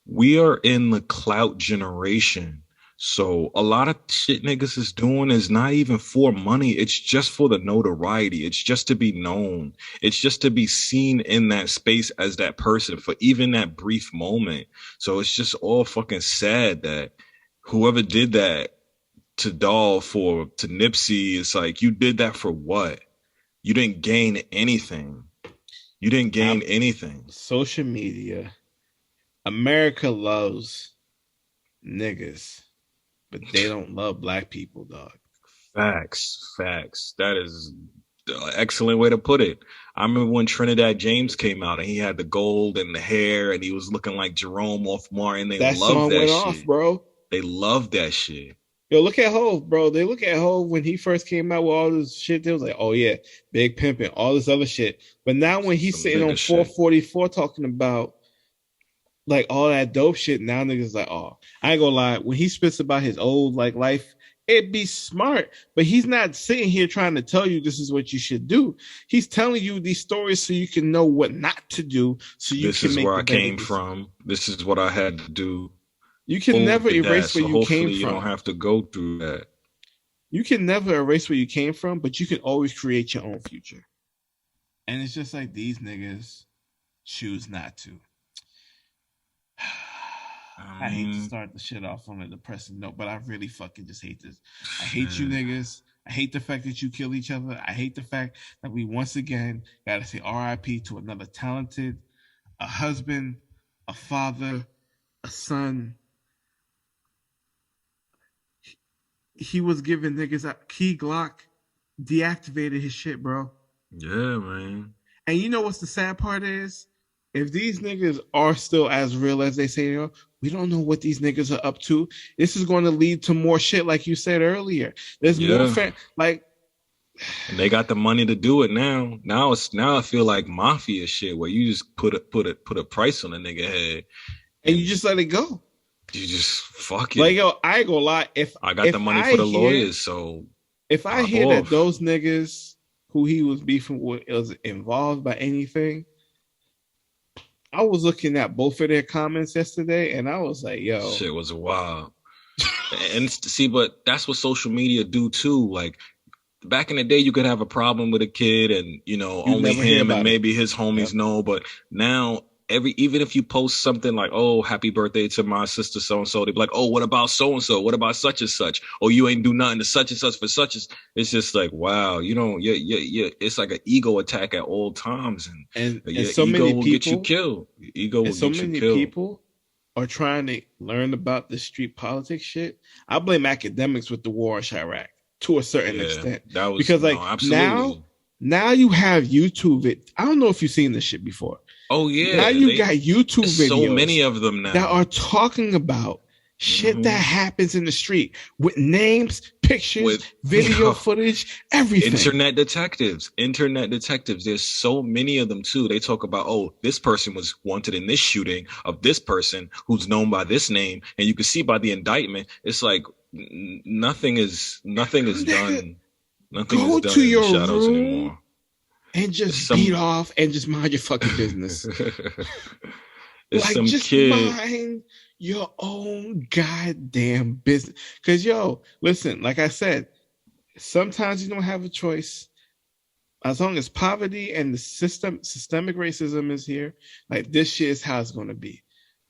S2: We are in the clout generation. So a lot of shit niggas is doing is not even for money. It's just for the notoriety. It's just to be known. It's just to be seen in that space as that person for even that brief moment. So it's just all fucking sad that whoever did that to Dolph or to Nipsey, it's like you did that for what? You didn't gain anything. You didn't gain anything.
S1: Social media, America loves niggas, but they don't love black people, dog.
S2: Facts, facts. That is an excellent way to put it. I remember when Trinidad James came out and he had the gold and the hair and he was looking like Jerome off Martin. They
S1: That
S2: loved
S1: song
S2: that
S1: went off,
S2: shit.
S1: bro.
S2: They loved that shit.
S1: Yo, look at Hove, bro. They look at Hove when he first came out with all this shit. They was like, oh yeah, big pimping, all this other shit. But now when he's
S2: Some
S1: sitting on
S2: nigga shit.
S1: 444 talking about like all that dope shit. Now niggas like, oh, I ain't gonna lie. When he spits about his old like life, it'd be smart, but he's not sitting here trying to tell you this is what you should do. He's telling you these stories so you can know what not to do, so you
S2: This
S1: can
S2: is
S1: make
S2: where
S1: the
S2: I
S1: better
S2: came
S1: decision.
S2: from. This is what I had to do.
S1: You can
S2: Boom
S1: never
S2: did that.
S1: erase where
S2: So
S1: you came
S2: hopefully you don't
S1: from.
S2: have to go through that.
S1: You can never erase where you came from, but you can always create your own future. And it's just like these niggas choose not to.
S2: I
S1: I hate to
S2: mean,
S1: start the shit off on a depressing note, but I really fucking just hate this. I hate you
S2: shit.
S1: niggas. I hate the fact that you kill each other. I hate the fact that we once again gotta say RIP to another talented, a husband, a father, a son. He was giving niggas a key Glock, deactivated his shit, bro.
S2: Yeah, man.
S1: And you know what's the sad part is? If these niggas are still as real as they say they are, we don't know what these niggas are up to. This is going to lead to more shit, like you said earlier. There's more
S2: Yeah.
S1: like,
S2: And they got the money to do it now. Now I feel like mafia shit where you just put a price on a nigga head
S1: and you
S2: and
S1: just let it go.
S2: you just fuck
S1: Like
S2: it.
S1: yo, I ain't gonna lie.
S2: I got the money for the lawyers, so
S1: If I
S2: pop
S1: hear that
S2: off.
S1: those niggas who he was beefing with was involved by anything, I was looking at both of their comments yesterday, and I was like, yo,
S2: Shit was wild. And see, but that's what social media do too. Like back in the day, you could have a problem with a kid and,
S1: you
S2: only
S1: never hear
S2: him and
S1: about it.
S2: maybe his
S1: Yep.
S2: homies know. But now even if you post something like, oh, happy birthday to my sister so-and-so, they be like, oh, what about so-and-so? What about such and such? Oh, you ain't do nothing to such and such for such as, it's just like, wow, you don't, it's like an ego attack at all times. And
S1: And
S2: your
S1: so
S2: ego
S1: many
S2: will get you
S1: people
S2: killed. Your ego
S1: and
S2: will
S1: so
S2: get you
S1: many
S2: killed.
S1: people are trying to learn about the street politics shit. I blame academics with the war in Chirac to a certain
S2: Yeah,
S1: extent.
S2: that was,
S1: Because
S2: no,
S1: like
S2: absolutely.
S1: now you have YouTube. I don't know if you've seen this shit before.
S2: Oh
S1: Now
S2: yeah,
S1: you got YouTube
S2: there's so
S1: videos
S2: many of them
S1: that
S2: now.
S1: are talking about shit that
S2: Hmm.
S1: happens in the street with names, pictures,
S2: With
S1: video footage, everything.
S2: internet detectives. There's so many of them too. They talk about, oh, this person was wanted in this shooting of this person who's known by this name, and you can see by the indictment. It's like nothing is
S1: Nigga,
S2: done. Nothing is
S1: go
S2: done
S1: to
S2: in the
S1: your
S2: shadows
S1: room
S2: anymore.
S1: and
S2: It's
S1: just beat
S2: some
S1: off and just mind your fucking business.
S2: it's
S1: Like,
S2: some
S1: just
S2: kid.
S1: mind your own goddamn business. Because, yo, listen, like I said, sometimes you don't have a choice. As long as poverty and the systemic racism is here, like this shit is how it's going to be.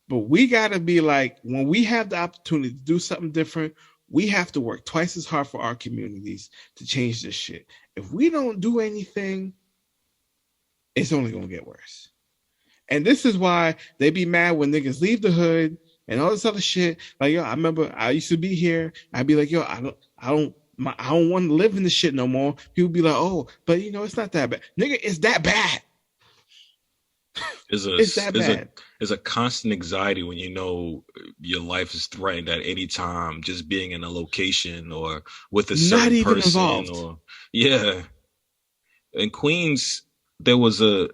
S1: But we got to be like, when we have the opportunity to do something different, we have to work twice as hard for our communities to change this shit. If we don't do anything, it's only going to get worse. And this is why they be mad when niggas leave the hood and all this other shit. Like, yo, I remember I used to be here. I'd be like, yo, I don't want to live in this shit no more. People be like, oh, but it's not that bad. Nigga, it's that bad.
S2: Is a
S1: It's that
S2: is a
S1: bad.
S2: is a constant anxiety when you know your life is threatened at any time, just being in a location or with a
S1: Not
S2: certain
S1: even
S2: person
S1: involved.
S2: or yeah. In Queens, there was the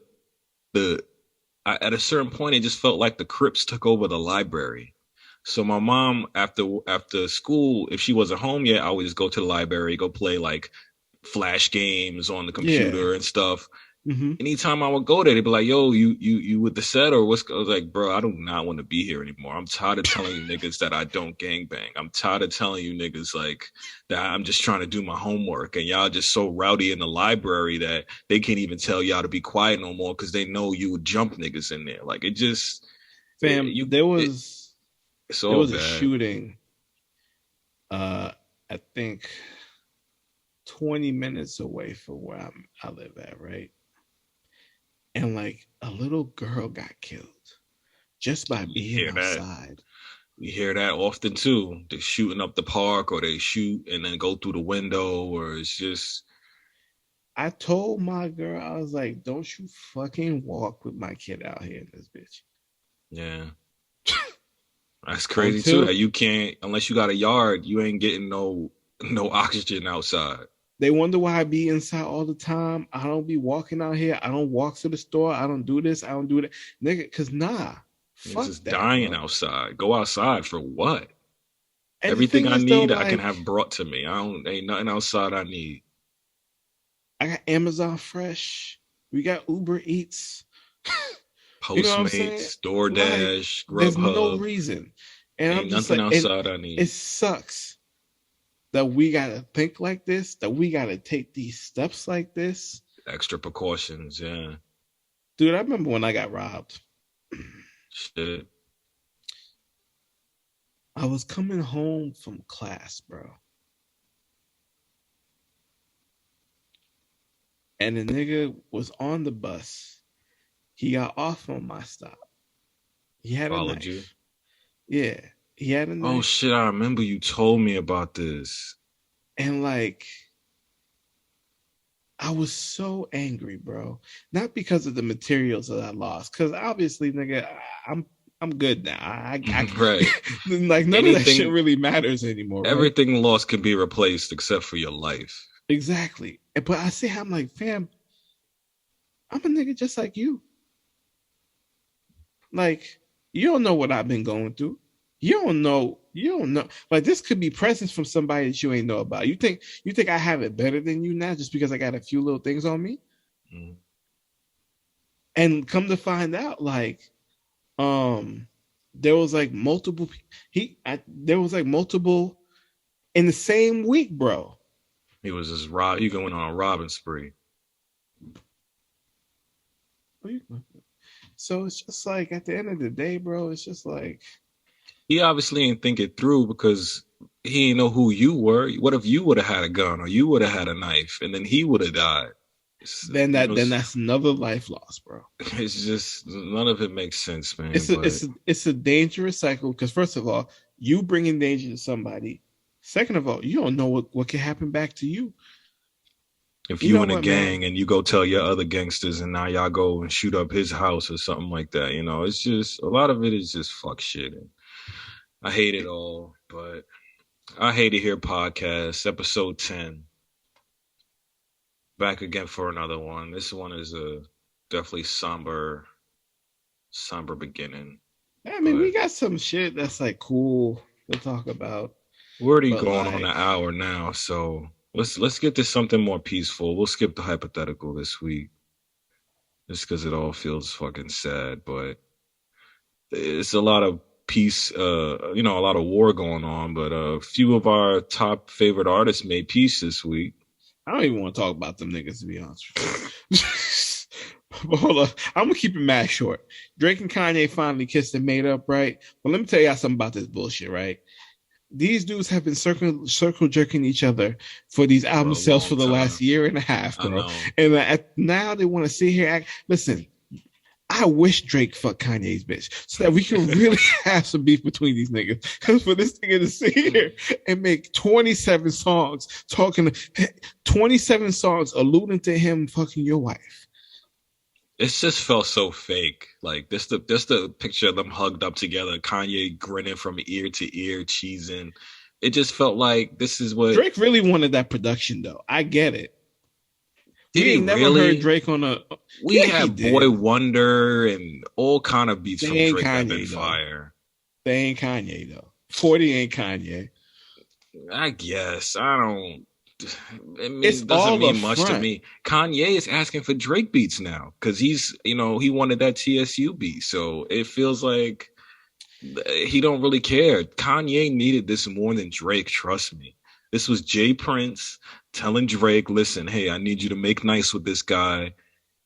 S2: at a certain point it just felt like the Crips took over the library. So my mom after school, if she wasn't home yet, I would just go to the library, go play like flash games on the
S1: Yeah.
S2: computer and stuff.
S1: Mm-hmm.
S2: Anytime I would go there, they'd be like, "Yo, you with the set or what's?" I was like, "Bro, I do not want to be here anymore. I'm tired of telling you niggas that I don't gangbang. I'm tired of telling you niggas like that I'm just trying to do my homework, and y'all just so rowdy in the library that they can't even tell y'all to be quiet no more because they know you would jump niggas in there. Like it just
S1: Fam,
S2: you it's
S1: there
S2: all
S1: was a
S2: bad.
S1: shooting, uh, I think 20 minutes away from where I live at, right? And like a little girl got killed just by
S2: You
S1: being
S2: hear that?
S1: outside.
S2: We hear that often too. They're shooting up the park or they shoot and then go through the window or it's just
S1: I told my girl, I was like, don't you fucking walk with my kid out here in this bitch.
S2: yeah. That's crazy too.
S1: Until
S2: That you can't unless you got a yard, you ain't getting no oxygen outside.
S1: they wonder why I be inside all the time. I don't be walking out here. I don't walk to the store. I don't do this. I don't do that. Nigga, cause nah.
S2: It's
S1: Fuck
S2: just
S1: that,
S2: dying
S1: bro.
S2: outside. Go outside for what?
S1: And the
S2: Everything
S1: thing
S2: I
S1: is, though,
S2: need, I can
S1: like,
S2: have brought to me. Ain't nothing outside I need.
S1: I got Amazon Fresh. We got Uber Eats. You know what I'm saying?
S2: Postmates,
S1: Like,
S2: DoorDash,
S1: there's no
S2: Grubhub.
S1: reason. And I'm
S2: Ain't
S1: just
S2: nothing
S1: like, and
S2: outside I
S1: it
S2: need.
S1: sucks that we gotta think like this, that we gotta take these steps like this.
S2: Extra precautions, yeah.
S1: Dude, I remember when I got robbed.
S2: Shit.
S1: I was coming home from class, bro. And the nigga was on the bus. He got off on my stop. He had a
S2: Followed you.
S1: knife. Yeah, he had a
S2: Oh
S1: knife.
S2: shit, I remember you told me about this.
S1: And like, I was so angry, bro. Not because of the materials that I lost, because obviously, nigga, I'm good now.
S2: Right.
S1: Like none of that shit
S2: Anything
S1: really matters anymore, right?
S2: everything lost can be replaced except for your life.
S1: Exactly. But I see how I'm like, fam, I'm a nigga just like you. Like, you don't know what I've been going through. You don't know. You don't know. Like, this could be presents from somebody that you ain't know about. You think I have it better than you now just because I got a few little things on me?
S2: Mm.
S1: And come to find out, like, um, there was like multiple. There was like multiple in the same week, bro.
S2: He was just he going on a robbing spree.
S1: So it's just like at the end of the day, bro. It's just like
S2: He obviously ain't think it through because he didn't know who you were. What if you would have had a gun or you would have had a knife and then he would have died?
S1: then
S2: You
S1: that
S2: know,
S1: then that's another life lost, bro.
S2: it's just none of it makes sense, man.
S1: It's a
S2: But
S1: it's a, it's a dangerous cycle because first of all, you bringing danger to somebody. Second of all, you don't know what can happen back to you.
S2: if
S1: You
S2: you
S1: know
S2: in a
S1: what, man?
S2: gang and you go tell your other gangsters and now y'all go and shoot up his house or something like that, it's just a lot of it is just fuck shit. And I hate it all, but I hate it here podcast, episode 10. Back again for another one. This one is a definitely somber beginning.
S1: I mean, we
S2: But
S1: got some shit that's like cool to talk about,
S2: we're already
S1: but
S2: going on
S1: like,
S2: an hour now, so let's get to something more peaceful. We'll skip the hypothetical this week, just because it all feels fucking sad. But it's a lot of peace, a lot of war going on. But a few of our top favorite artists made peace this week.
S1: I don't even want to talk about them niggas to be honest with you. But hold on, I'm gonna keep it mad short. Drake and Kanye finally kissed and made up, right? But let me tell y'all something about this bullshit, right? These dudes have been circle jerking each other for these
S2: For
S1: album
S2: a
S1: sales
S2: long
S1: for the last
S2: time.
S1: year and a half,
S2: I
S1: bro.
S2: know.
S1: And now they want to sit here act. Listen, I wish Drake fucked Kanye's bitch so that we can really have some beef between these niggas. Because for this nigga to sit here and make 27 songs 27 songs alluding to him fucking your wife.
S2: It just felt so fake. Like this the picture of them hugged up together, Kanye grinning from ear to ear, cheesing. It just felt like this is what
S1: Drake really wanted that production, though. I get it.
S2: did
S1: We
S2: he
S1: ain't never heard
S2: really?
S1: Drake on a.
S2: We
S1: Yeah, he
S2: had Boy
S1: did.
S2: Wonder and all kind of beats
S1: They
S2: from
S1: ain't
S2: Drake that been
S1: Kanye though.
S2: fire.
S1: They ain't Kanye though. 40 ain't Kanye.
S2: I guess. I don't
S1: It's
S2: it doesn't
S1: all a
S2: mean much to
S1: front.
S2: me. Kanye is asking for Drake beats now because he's, he wanted that TSU beat. So it feels like he don't really care. Kanye needed this more than Drake, trust me. This was Jay Prince telling Drake, listen, hey, I need you to make nice with this guy.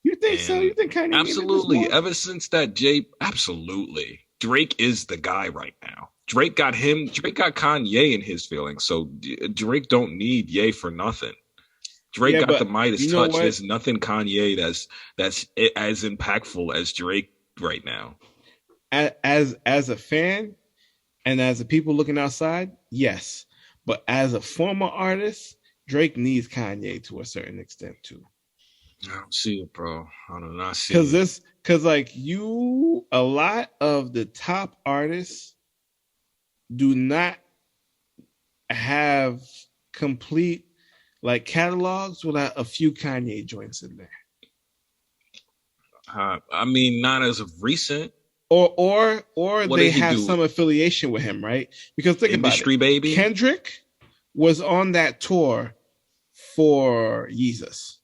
S1: You think so? You
S2: And
S1: think Kanye needed this
S2: absolutely,
S1: more?
S2: ever since that absolutely. Drake is the guy right now. Drake got Kanye in his feelings. So Drake don't need Ye for nothing. Drake
S1: Yeah,
S2: got the
S1: but
S2: Midas
S1: you know
S2: touch.
S1: what?
S2: There's nothing Kanye that's as impactful as Drake right now.
S1: As a fan and as a people looking outside, yes. But as a former artist, Drake needs Kanye to a certain extent too.
S2: I don't see it, bro. I do not see
S1: Cause
S2: it.
S1: like a lot of the top artists do not have complete like catalogs without a few Kanye joints in there.
S2: I mean, not as of recent.
S1: or
S2: What
S1: they
S2: did he
S1: have
S2: do?
S1: some affiliation with him, right? Because think about it.
S2: Industry baby.
S1: Kendrick was on that tour for Yeezus.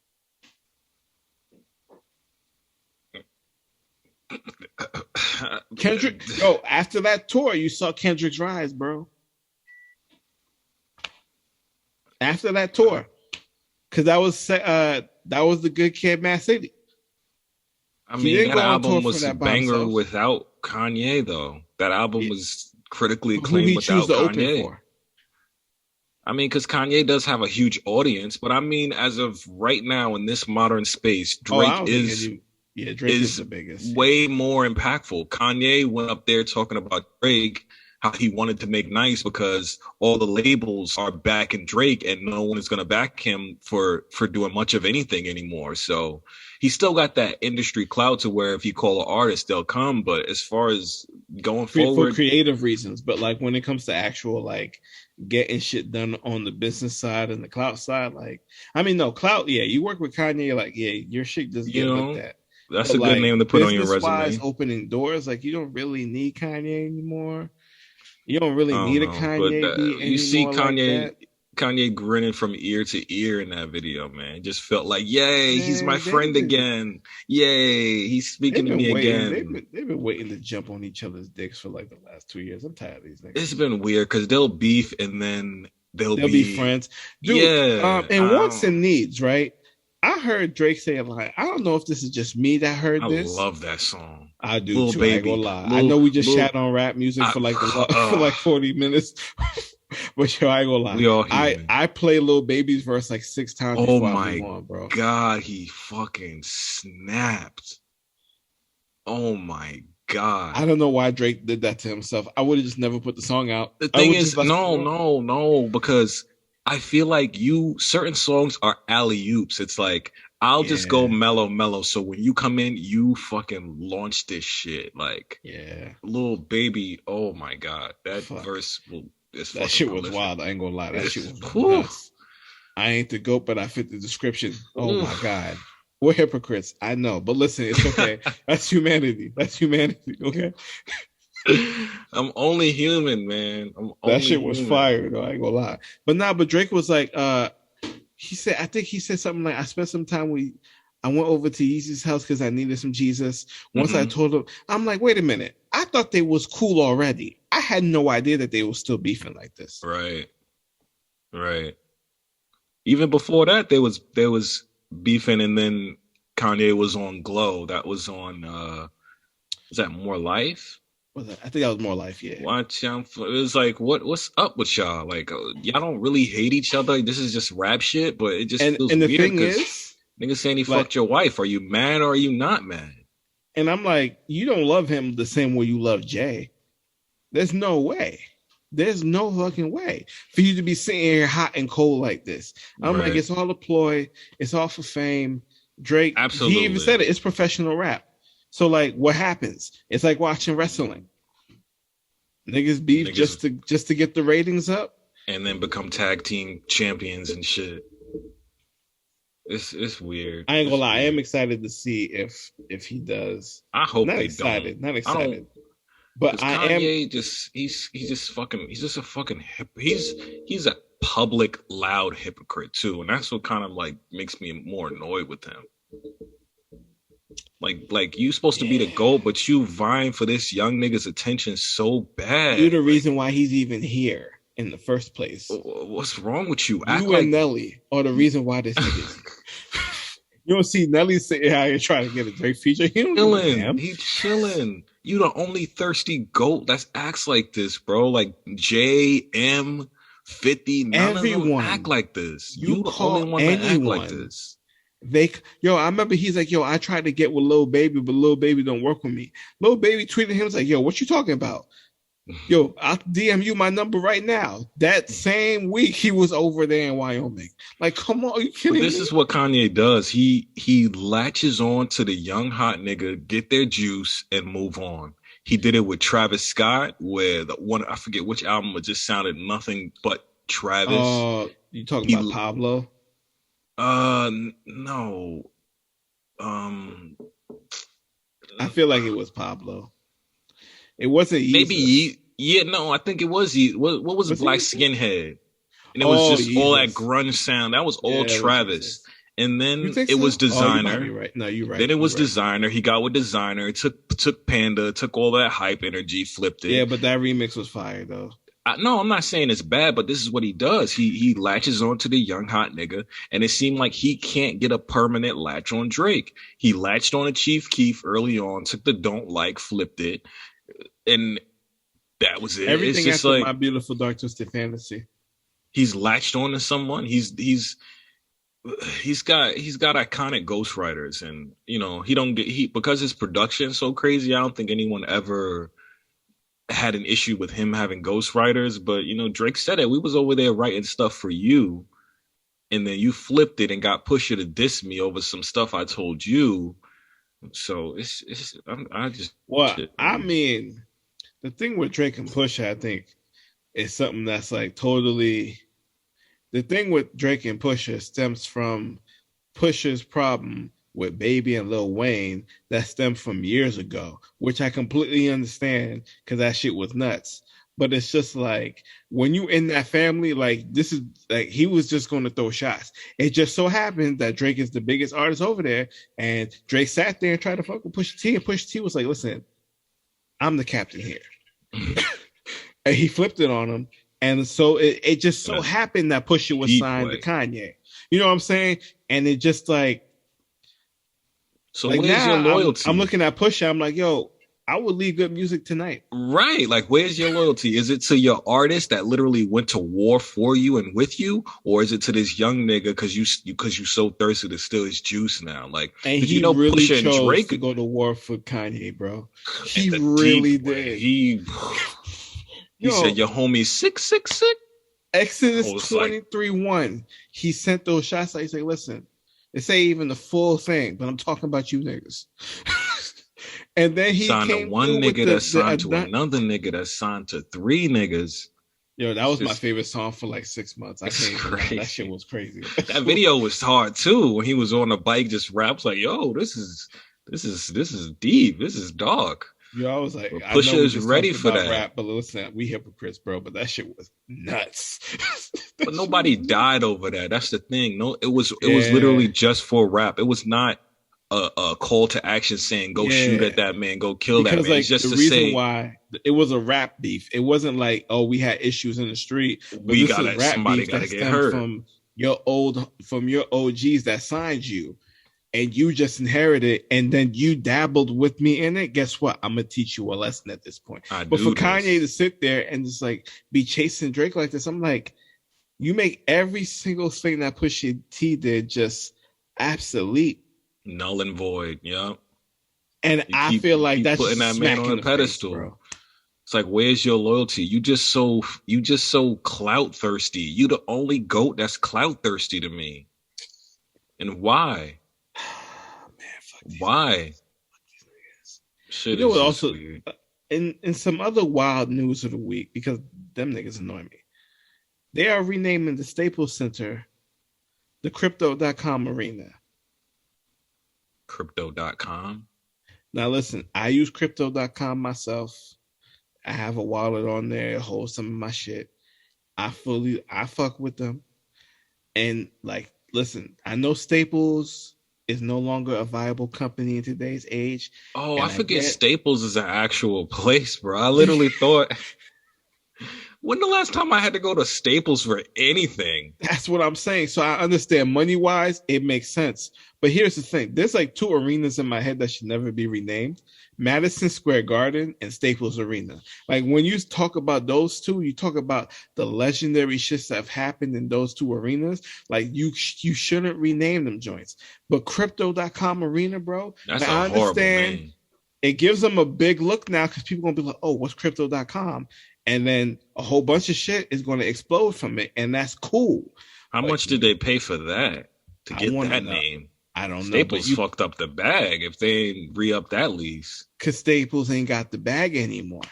S1: Kendrick, yo, after that tour, you saw Kendrick's rise, bro. After that tour, because that was the Good Kid, Mad City.
S2: I
S1: He
S2: mean,
S1: didn't
S2: that
S1: go on tour
S2: album
S1: for
S2: was a
S1: that by
S2: banger
S1: himself.
S2: without Kanye, though. That album
S1: Yeah.
S2: was critically
S1: Who
S2: acclaimed
S1: he choose
S2: without
S1: to open
S2: Kanye.
S1: for?
S2: I mean, because Kanye does have a huge audience, but I mean, as of right now in this modern space,
S1: Oh, I
S2: Drake
S1: don't think any. Yeah, Drake is
S2: is
S1: the biggest. Yeah.
S2: way more impactful. Kanye went up there talking about Drake, how he wanted to make nice because all the labels are backing Drake and no one is going to back him for doing much of anything anymore. So he still got that industry clout to where if you call an artist, they'll come. But as far as going
S1: For
S2: forward,
S1: creative reasons, but like when it comes to actual like getting shit done on the business side and the clout side, like I mean, no clout. Yeah, you work with Kanye, like yeah, your shit does
S2: you
S1: get looked
S2: know,
S1: at.
S2: that's
S1: But
S2: a good name
S1: like
S2: to put on your
S1: business wise,
S2: resume.
S1: opening doors, like you don't really need Kanye anymore. You don't really
S2: I don't
S1: need a
S2: know, but
S1: Kanye beat
S2: you see
S1: anymore like that.
S2: Kanye grinning from ear to ear in that video, man. It just felt like, yay, he's my
S1: Man,
S2: friend again. Yay, he's speaking
S1: they've
S2: to
S1: been
S2: me
S1: waiting.
S2: again.
S1: They've been waiting to jump on each other's dicks for like the last 2 years. I'm tired of these
S2: It's
S1: niggas.
S2: been weird because they'll beef and then they'll
S1: They'll be
S2: be,
S1: friends, dude.
S2: yeah.
S1: And wants and needs, right? I heard Drake say like, I don't know if this is just me that heard
S2: I
S1: this.
S2: love that song.
S1: I do
S2: Lil
S1: too. I ain't gonna
S2: Baby,
S1: lie. I know we just
S2: Lil,
S1: shat on rap music for like for like
S2: uh,
S1: 40 minutes, but yo, I ain't gonna lie.
S2: we all human.
S1: I play Lil Baby's verse like 6 times
S2: Oh
S1: before I move
S2: my
S1: on, bro.
S2: God, he fucking snapped. Oh my God.
S1: I don't know why Drake did that to himself. I would have just never put the song out.
S2: The
S1: I
S2: thing
S1: would just
S2: is, no, because I feel like certain songs are alley oops. It's like, I'll just go
S1: Yeah,
S2: mellow. So when you come in, you fucking launch this shit. Like,
S1: yeah.
S2: Lil Baby, oh my God. That
S1: Fuck.
S2: verse is
S1: That
S2: fucking
S1: shit was
S2: prolific.
S1: wild. I ain't gonna lie. That shit was
S2: Whew.
S1: nuts. I ain't the goat, but I fit the description. Oh my
S2: Oof.
S1: God. We're hypocrites. I know. But listen, it's okay. That's humanity. That's humanity. Okay.
S2: I'm only human, man. I'm
S1: That
S2: only
S1: shit was
S2: human.
S1: fire, though. I ain't gonna lie. But nah, but Drake was like, he said, I think he said something like, I spent some time with I went over to Yeezy's house because I needed some Jesus. Once I told him, I'm like, wait a minute. I thought they was cool already. I had no idea that they were still beefing like this.
S2: Right. Right. Even before that, there was beefing, and then Kanye was on Glow. That was on was that More Life?
S1: I think that was More Life, yeah.
S2: Watch out! It was like, what's up with y'all? Like, y'all don't really hate each other. This is just rap shit, but it just feels
S1: And the
S2: weird
S1: thing
S2: because
S1: is,
S2: niggas saying he
S1: like,
S2: fucked your wife. Are you mad or are you not mad?
S1: and I'm like, you don't love him the same way you love Jay. There's no way. There's no fucking way for you to be sitting here hot and cold like this. I'm like, it's all a ploy. It's all for fame. Drake,
S2: absolutely.
S1: He even said it. It's professional rap. So like, what happens? It's like watching wrestling. Niggas beef just to get the ratings up,
S2: and then become tag team champions and shit. It's weird.
S1: I ain't gonna lie. I am excited to see if he does.
S2: I hope
S1: not
S2: they
S1: excited,
S2: don't.
S1: Not excited. But
S2: Kanye
S1: am
S2: just he's just a fucking he's a public loud hypocrite too, and that's what kind of like makes me more annoyed with him. Like you supposed to be the GOAT, but you vying for this young nigga's attention so bad.
S1: You're the reason why he's even here in the first place.
S2: What's wrong with you?
S1: You and Nelly are the reason why this nigga's You don't see Nelly sitting out here trying to get a Drake feature.
S2: He's chilling. You the only thirsty GOAT that acts like this, bro. Like JM 50, none
S1: everyone
S2: of them act like this. You the
S1: call
S2: only one that act like this.
S1: I remember he's like, I tried to get with Lil Baby, but Lil Baby don't work with me. Lil Baby tweeted him, was like, what you talking about? I'll DM you my number right now. That same week, he was over there in Wyoming. Like, come on, are you kidding me?
S2: This is what Kanye does. He latches on to the young hot nigga, get their juice, and move on. He did it with Travis Scott, where the one, I forget which album, it just sounded nothing but Travis.
S1: You talking about Pablo?
S2: No.
S1: I feel like it was Pablo. It wasn't
S2: Maybe
S1: Yeezus.
S2: yeah, no, I think it was what was
S1: Was it
S2: Black
S1: Yeezus?
S2: Skinhead? And it was
S1: Oh,
S2: just all that
S1: Yeezus.
S2: grunge sound. That was all
S1: Yeah, it was
S2: Travis.
S1: Yeezus.
S2: And
S1: You
S2: then
S1: think
S2: it was
S1: so? Oh, you might be
S2: Designer.
S1: right. No, you're right.
S2: Then it
S1: You're
S2: was
S1: right.
S2: Designer. He got with Designer. Took Panda. Took all that hype energy. Flipped it.
S1: Yeah, but that remix was fire though.
S2: No, I'm not saying it's bad, but this is what he does. He latches on to the young hot nigga, and it seemed like he can't get a permanent latch on Drake. He latched on to Chief Keef early on, took the don't like, flipped it, and that was it. It's
S1: Everything
S2: just
S1: after
S2: like
S1: My Beautiful Dark Twisted Fantasy.
S2: he's latched on to someone. He's got iconic ghostwriters, and you know he don't get he because his production's so crazy. I don't think anyone ever had an issue with him having ghostwriters, but you know, Drake said it. We was over there writing stuff for you, and then you flipped it and got Pusha to diss me over some stuff I told you. So I just
S1: Well, I mean, the thing with Drake and Pusha, I think, is something that's like totally. The thing with Drake and Pusha stems from Pusha's problem with Baby and Lil Wayne that stemmed from years ago, which I completely understand because that shit was nuts. But it's just like when you in that family, like this is like he was just going to throw shots. It just so happened that Drake is the biggest artist over there, and Drake sat there and tried to fuck with Pusha T, and Pusha T was like, "Listen, I'm the captain here," and he flipped it on him. And so it just so happened that Pusha was signed to Kanye. You know what I'm saying? And it just like,
S2: so like where's your loyalty?
S1: I'm looking at Pusha. I'm like, yo, I would leave good music tonight.
S2: Right. Like, where's your loyalty? Is it to your artist that literally went to war for you and with you? Or is it to this young nigga because you so thirsty to steal his juice now? Like,
S1: and he really chose Drake to go to war for Kanye, bro. He really did.
S2: He said, your homie's sick.
S1: Exodus 23:1. He sent those shots. Like, he said, listen, they say even the full thing, but I'm talking about you niggas. And then he
S2: signed
S1: came
S2: to one nigga that's signed to another nigga that's signed to three niggas.
S1: Yo, that was my favorite song for like 6 months. I can't crazy. That shit was crazy.
S2: That video was hard too. When he was on the bike, just raps like, yo, this is deep. This is dark.
S1: Yo, I was like,
S2: Pusha is ready for that.
S1: Rap, but listen, we hypocrites, bro. But that shit was nuts.
S2: But nobody died over that. That's the thing. No, it was literally just for rap. It was not a call to action saying go shoot at that man, go kill that man.
S1: Like,
S2: it's just
S1: the reason why it was a rap beef. It wasn't like, oh, we had issues in the street.
S2: But somebody gotta get hurt
S1: from your OGs that signed you. And you just inherited, and then you dabbled with me in it. Guess what? I'm gonna teach you a lesson at this point. But for Kanye to sit there and just like be chasing Drake like this, I'm like, you make every single thing that Pusha T did just obsolete,
S2: null and void. Yeah.
S1: And I feel like that's
S2: putting that man on a pedestal. Face, bro. It's like, where's your loyalty? You just so clout thirsty. You the only GOAT that's clout thirsty to me. And why? Why?
S1: Shit, you know what? Also, weird. In some other wild news of the week, because them niggas annoy me, they are renaming the Staples Center the Crypto.com Arena.
S2: Crypto.com.
S1: Now listen, I use Crypto.com myself. I have a wallet on there, hold some of my shit. I fuck with them, and like, listen, I know Staples is no longer a viable company in today's age.
S2: Oh, I forget Staples is an actual place, bro. I literally thought, when the last time I had to go to Staples for anything?
S1: That's what I'm saying. So I understand money-wise, it makes sense. But here's the thing. There's like two arenas in my head that should never be renamed. Madison Square Garden and Staples Arena. Like, when you talk about those two, you talk about the legendary shits that have happened in those two arenas. Like, you shouldn't rename them joints. But Crypto.com Arena, bro,
S2: that's a horrible name.
S1: It gives them a big look now because people are going to be like, oh, what's Crypto.com? And then a whole bunch of shit is going to explode from it, and that's cool.
S2: How much did they pay for that to get that name?
S1: I don't know.
S2: Staples fucked up the bag if they ain't re-up that lease.
S1: Because Staples ain't got the bag anymore.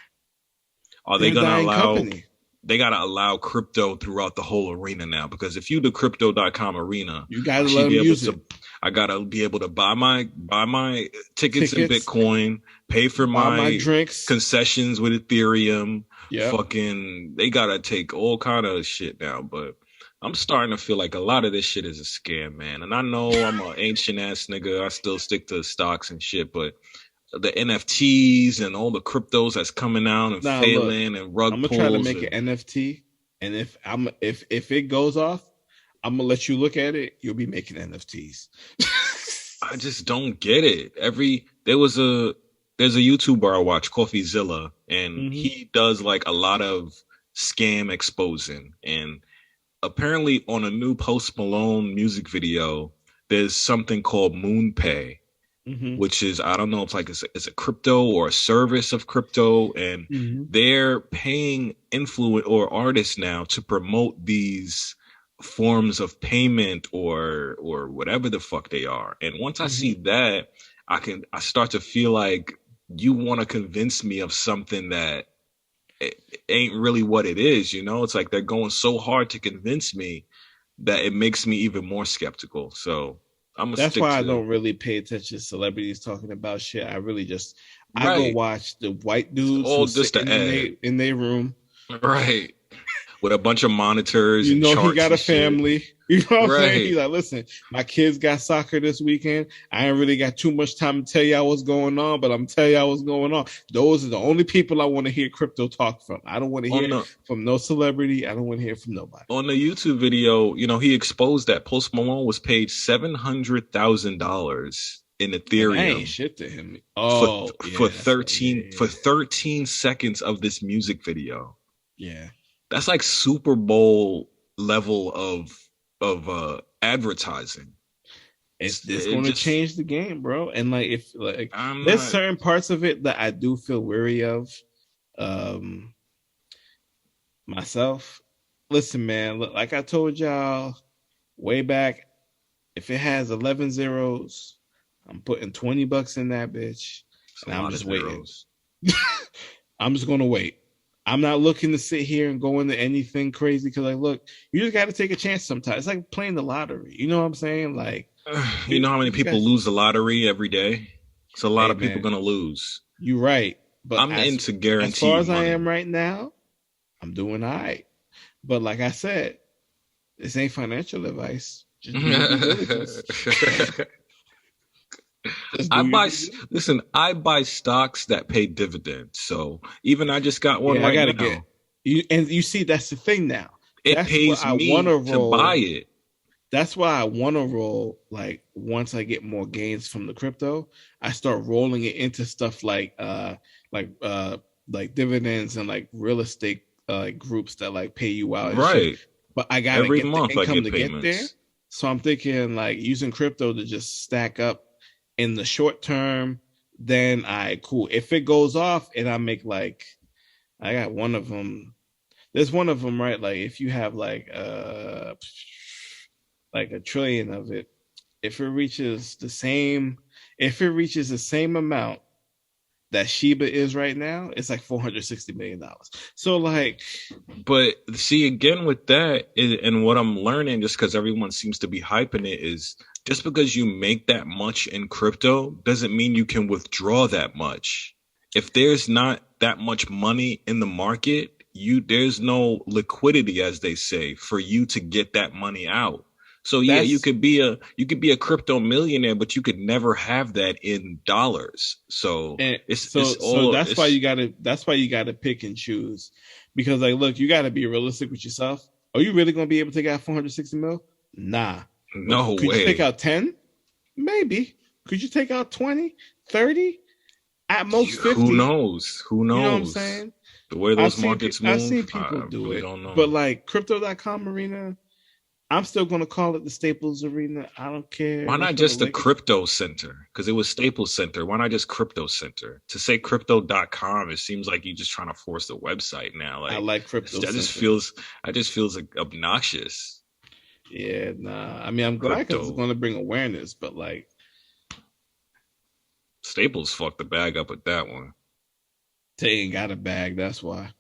S2: Are they gonna allow? Company. they gotta allow crypto throughout the whole arena now. Because if you do crypto.com arena,
S1: You
S2: I
S1: gotta let
S2: should
S1: them
S2: be able
S1: use it.
S2: to. I gotta be able to buy my tickets in
S1: Tickets,
S2: Bitcoin, pay for
S1: buy my
S2: my
S1: drinks.
S2: concessions with Ethereum.
S1: Yep.
S2: Fucking, they gotta take all kind of shit now. But I'm starting to feel like a lot of this shit is a scam, man. And I know I'm an ancient ass nigga. I still stick to stocks and shit, but the NFTs and all the cryptos that's coming out and
S1: Now look,
S2: failing and rug
S1: I'm gonna try to
S2: pulls
S1: make an
S2: and
S1: NFT, and if it goes off, I'm gonna let you look at it. You'll be making NFTs.
S2: I just don't get it. There's a YouTuber I watch, CoffeeZilla, and
S1: Hmm.
S2: he does like a lot of scam exposing. And apparently on a new Post Malone music video, there's something called MoonPay,
S1: Hmm.
S2: which is, I don't know if like it's a crypto or a service of crypto, and
S1: Hmm.
S2: they're paying influent or artists now to promote these forms of payment or whatever the fuck they are. And once I see
S1: Hmm.
S2: that, I start to feel like you want to convince me of something that it ain't really what it is, you know? It's like they're going so hard to convince me that it makes me even more skeptical. So I'm gonna
S1: That's
S2: stick
S1: why I
S2: to
S1: don't really pay attention to celebrities talking about shit. I go
S2: right.
S1: watch the white
S2: It's
S1: dudes who
S2: all just
S1: sitting
S2: an ad.
S1: in their room.
S2: Right. With a bunch of monitors
S1: You
S2: and
S1: know he
S2: charts
S1: got
S2: and
S1: a
S2: shit.
S1: family. You know what I'm saying? He's
S2: Right.
S1: like, listen, my kids got soccer this weekend. I ain't really got too much time to tell y'all what's going on, but I'm telling y'all what's going on. Those are the only people I want to hear crypto talk from. I don't want to
S2: On
S1: hear
S2: the
S1: from no celebrity. I don't want to hear from nobody.
S2: on the YouTube video, he exposed that Post Malone was paid $700,000 in
S1: And that ain't
S2: Ethereum
S1: shit to him.
S2: for
S1: Oh,
S2: for
S1: yeah, that's right.
S2: 13 for 13 seconds of this music video.
S1: Yeah.
S2: That's like Super Bowl level of advertising.
S1: It's
S2: It
S1: going to
S2: just
S1: change the game, bro. And like if like
S2: I'm
S1: there's
S2: not
S1: certain parts of it that I do feel weary of. Um, Myself. Listen, man. Look, like I told y'all way back, if it has 11 zeros, I'm putting $20 in that bitch,
S2: it's a
S1: and I'm
S2: lot of
S1: just waiting.
S2: zeros.
S1: I'm just gonna wait. I'm not looking to sit here and go into anything crazy because, like, look, you just got to take a chance sometimes. It's like playing the lottery. You know what I'm saying? Like,
S2: You know how many
S1: you
S2: people
S1: guys,
S2: lose the lottery every day? It's a lot
S1: hey,
S2: of people
S1: man,
S2: gonna lose.
S1: you're right. But
S2: I'm into
S1: as far
S2: guaranteed
S1: as I am
S2: money.
S1: right now, I'm doing all right. But like I said, this ain't financial advice. Just do your due diligence. Just do your due diligence.
S2: Listen, I buy stocks that pay dividends. So even I just got one
S1: Yeah, I
S2: right
S1: gotta get
S2: now.
S1: you. And you see, that's the thing now.
S2: It
S1: That's what
S2: pays
S1: I want to
S2: me to buy
S1: roll.
S2: it.
S1: That's why I want to roll. Like once I get more gains from the crypto, I start rolling it into stuff like like dividends and like real estate groups that like pay you out and shit.
S2: Right.
S1: But I gotta
S2: Every
S1: get the
S2: month I
S1: income
S2: get
S1: to get there.
S2: payments.
S1: So I'm thinking like using crypto to just stack up in the short term. Then I cool. If it goes off and I make like I got one of them. There's one of them, right? Like if you have like a trillion of it, if it reaches the same amount that Shiba is right now, it's like $460 million. So like,
S2: But see, again with that, and what I'm learning, just because everyone seems to be hyping it, is just because you make that much in crypto doesn't mean you can withdraw that much. If there's not that much money in the market, there's no liquidity, as they say, for you to get that money out. So yeah,
S1: that's
S2: you could be a crypto millionaire, but you could never have that in dollars. So
S1: and
S2: it's
S1: so
S2: all it's
S1: that's why you gotta pick and choose, because like look, you gotta be realistic with yourself. Are you really gonna be able to take out 460 mil? Nah. But
S2: no
S1: could you take
S2: way.
S1: out 10? Maybe. Could you take out 20, 30? At most
S2: Who
S1: 50.
S2: knows? Who
S1: You know what I'm
S2: knows?
S1: saying?
S2: The way those markets
S1: I've
S2: move,
S1: seen people
S2: I
S1: do
S2: really
S1: it.
S2: don't know.
S1: But like crypto.com arena, I'm still gonna call it the Staples Arena. I don't care
S2: Why not
S1: what the
S2: just the
S1: link.
S2: crypto center? Because it was Staples Center. Why not just crypto center? To say crypto.com, it seems like you're just trying to force the website now.
S1: I
S2: Like
S1: like crypto center.
S2: I just feels like obnoxious.
S1: Yeah, nah. I mean, I'm glad because it's
S2: Crypto.
S1: gonna bring awareness, but like
S2: Staples fucked the bag up with that one.
S1: they ain't got a bag. That's why.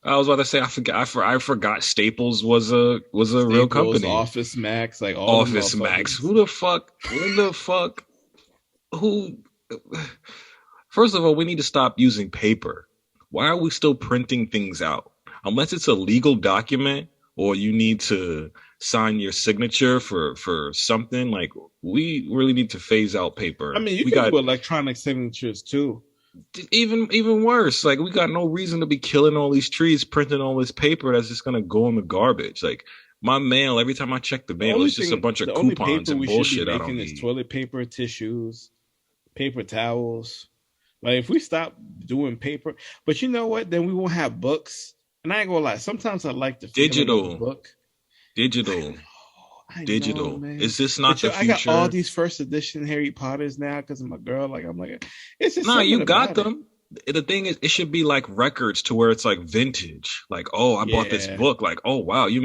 S2: I was about to say I forgot Staples was a real
S1: Staples,
S2: company.
S1: Office Max, like all them
S2: Office Max.
S1: motherfuckers.
S2: Who the fuck? When the fuck? Who? First of all, we need to stop using paper. Why are we still printing things out? Unless it's a legal document or you need to sign your signature for something, like we really need to phase out
S1: I
S2: paper.
S1: mean, you
S2: We
S1: can
S2: got
S1: do electronic signatures too.
S2: even worse. Like we got no reason to be killing all these trees, printing all this paper that's just gonna go in the garbage. Like my mail, every time I check the mail, it's just a bunch of
S1: The only
S2: coupons
S1: paper
S2: and
S1: we should be
S2: bullshit I don't
S1: making is
S2: need.
S1: toilet paper, tissues, paper towels. Like if we stop doing paper, but you know what? Then we won't have books. And I ain't gonna lie. Sometimes I like the feeling of a
S2: Digital,
S1: book.
S2: digital,
S1: I know,
S2: digital.
S1: man.
S2: Is this not
S1: But
S2: the
S1: yo, I got all
S2: future?
S1: these first edition Harry Potters now because of my girl. Like I'm like, it's just
S2: Nah,
S1: something
S2: you got
S1: about it.
S2: them. The thing is, it should be like records to where it's like vintage. Like, oh, I bought this
S1: Yeah,
S2: book. Like, oh wow, you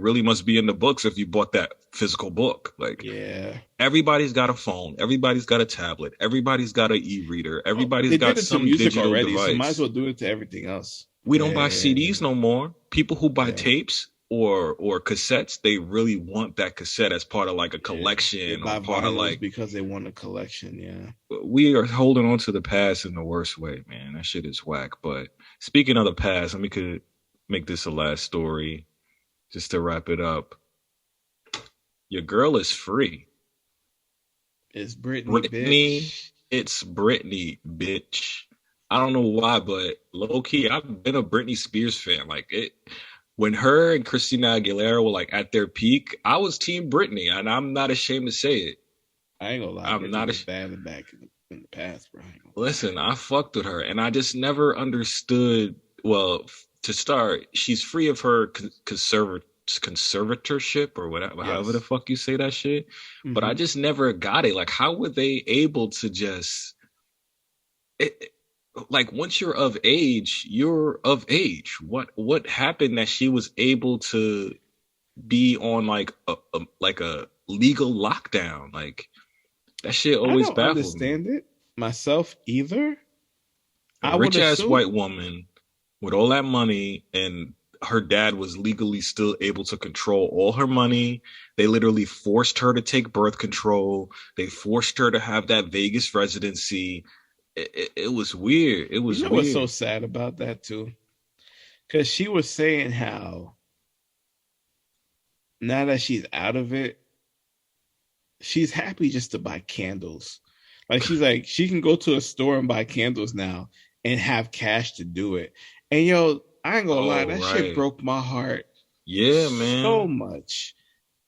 S2: really must be into books if you bought that physical book. Like,
S1: yeah.
S2: everybody's got a phone, everybody's got a tablet, everybody's got an e-reader,
S1: Oh,
S2: everybody's
S1: they did
S2: got
S1: it to
S2: some
S1: music
S2: digital
S1: already, so might as
S2: device.
S1: well do it to everything else.
S2: We don't buy
S1: Yeah,
S2: CDs no more. People who buy
S1: yeah,
S2: tapes or cassettes, they really want that cassette as part of like a
S1: yeah. They
S2: collection or
S1: buy
S2: part of
S1: vinyls
S2: like
S1: because they want a collection. Yeah.
S2: we are holding on to the past in the worst way, man. That shit is whack. But speaking of the past, let me could make this a last story just to wrap it up. Your girl is free.
S1: It's Britney,
S2: Brittany,
S1: bitch.
S2: it's Brittany, bitch. I don't know why, but low key, I've been a Britney Spears fan. Like it, when her and Christina Aguilera were like at their peak, I was Team Britney, and I'm not ashamed to say it.
S1: I ain't gonna lie,
S2: I'm
S1: Britney
S2: not.
S1: was bad in back in the past, bro. I ain't gonna lie.
S2: Listen, I fucked with her, and I just never understood. Well, to start, she's free of her conservatorship or whatever, however the
S1: Yes.
S2: fuck you say that shit. But I
S1: Hmm.
S2: just never got it. Like, how were they able to just it, like once you're of age, you're of age. What happened that she was able to be on like a legal lockdown? Like that shit
S1: I
S2: always
S1: don't
S2: baffled me.
S1: understand it myself either.
S2: A
S1: I would
S2: rich ass
S1: assume
S2: white woman with all that money, and her dad was legally still able to control all her money. They literally forced her to take birth control. They forced her to have that Vegas residency. It was weird. It
S1: you
S2: was
S1: know what's so
S2: weird.
S1: sad about that too, because she was saying how now that she's out of it, she's happy just to buy candles. Like she's like she can go to a store and buy candles now and have cash to do it. And yo, I ain't gonna lie,
S2: Oh,
S1: that shit
S2: right.
S1: broke my heart
S2: Yeah,
S1: so
S2: man.
S1: much.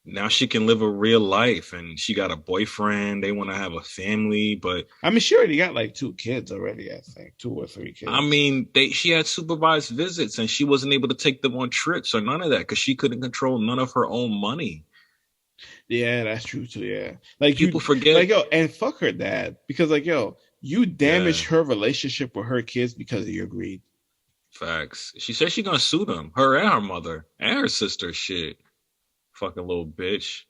S2: Now she can live a real life and she got a boyfriend. They want to have a family, but
S1: I mean, she already got like two kids already. I think two or three
S2: I
S1: kids.
S2: mean, she had supervised visits and she wasn't able to take them on trips or none of that because she couldn't control none of her own money.
S1: Yeah, that's true too. Yeah, like
S2: People
S1: you,
S2: forget.
S1: like yo, and fuck her dad because like yo, you damaged
S2: Yeah,
S1: her relationship with her kids because of your greed.
S2: facts. She said she gonna sue them, her and her mother and her sister. Shit, fucking little bitch.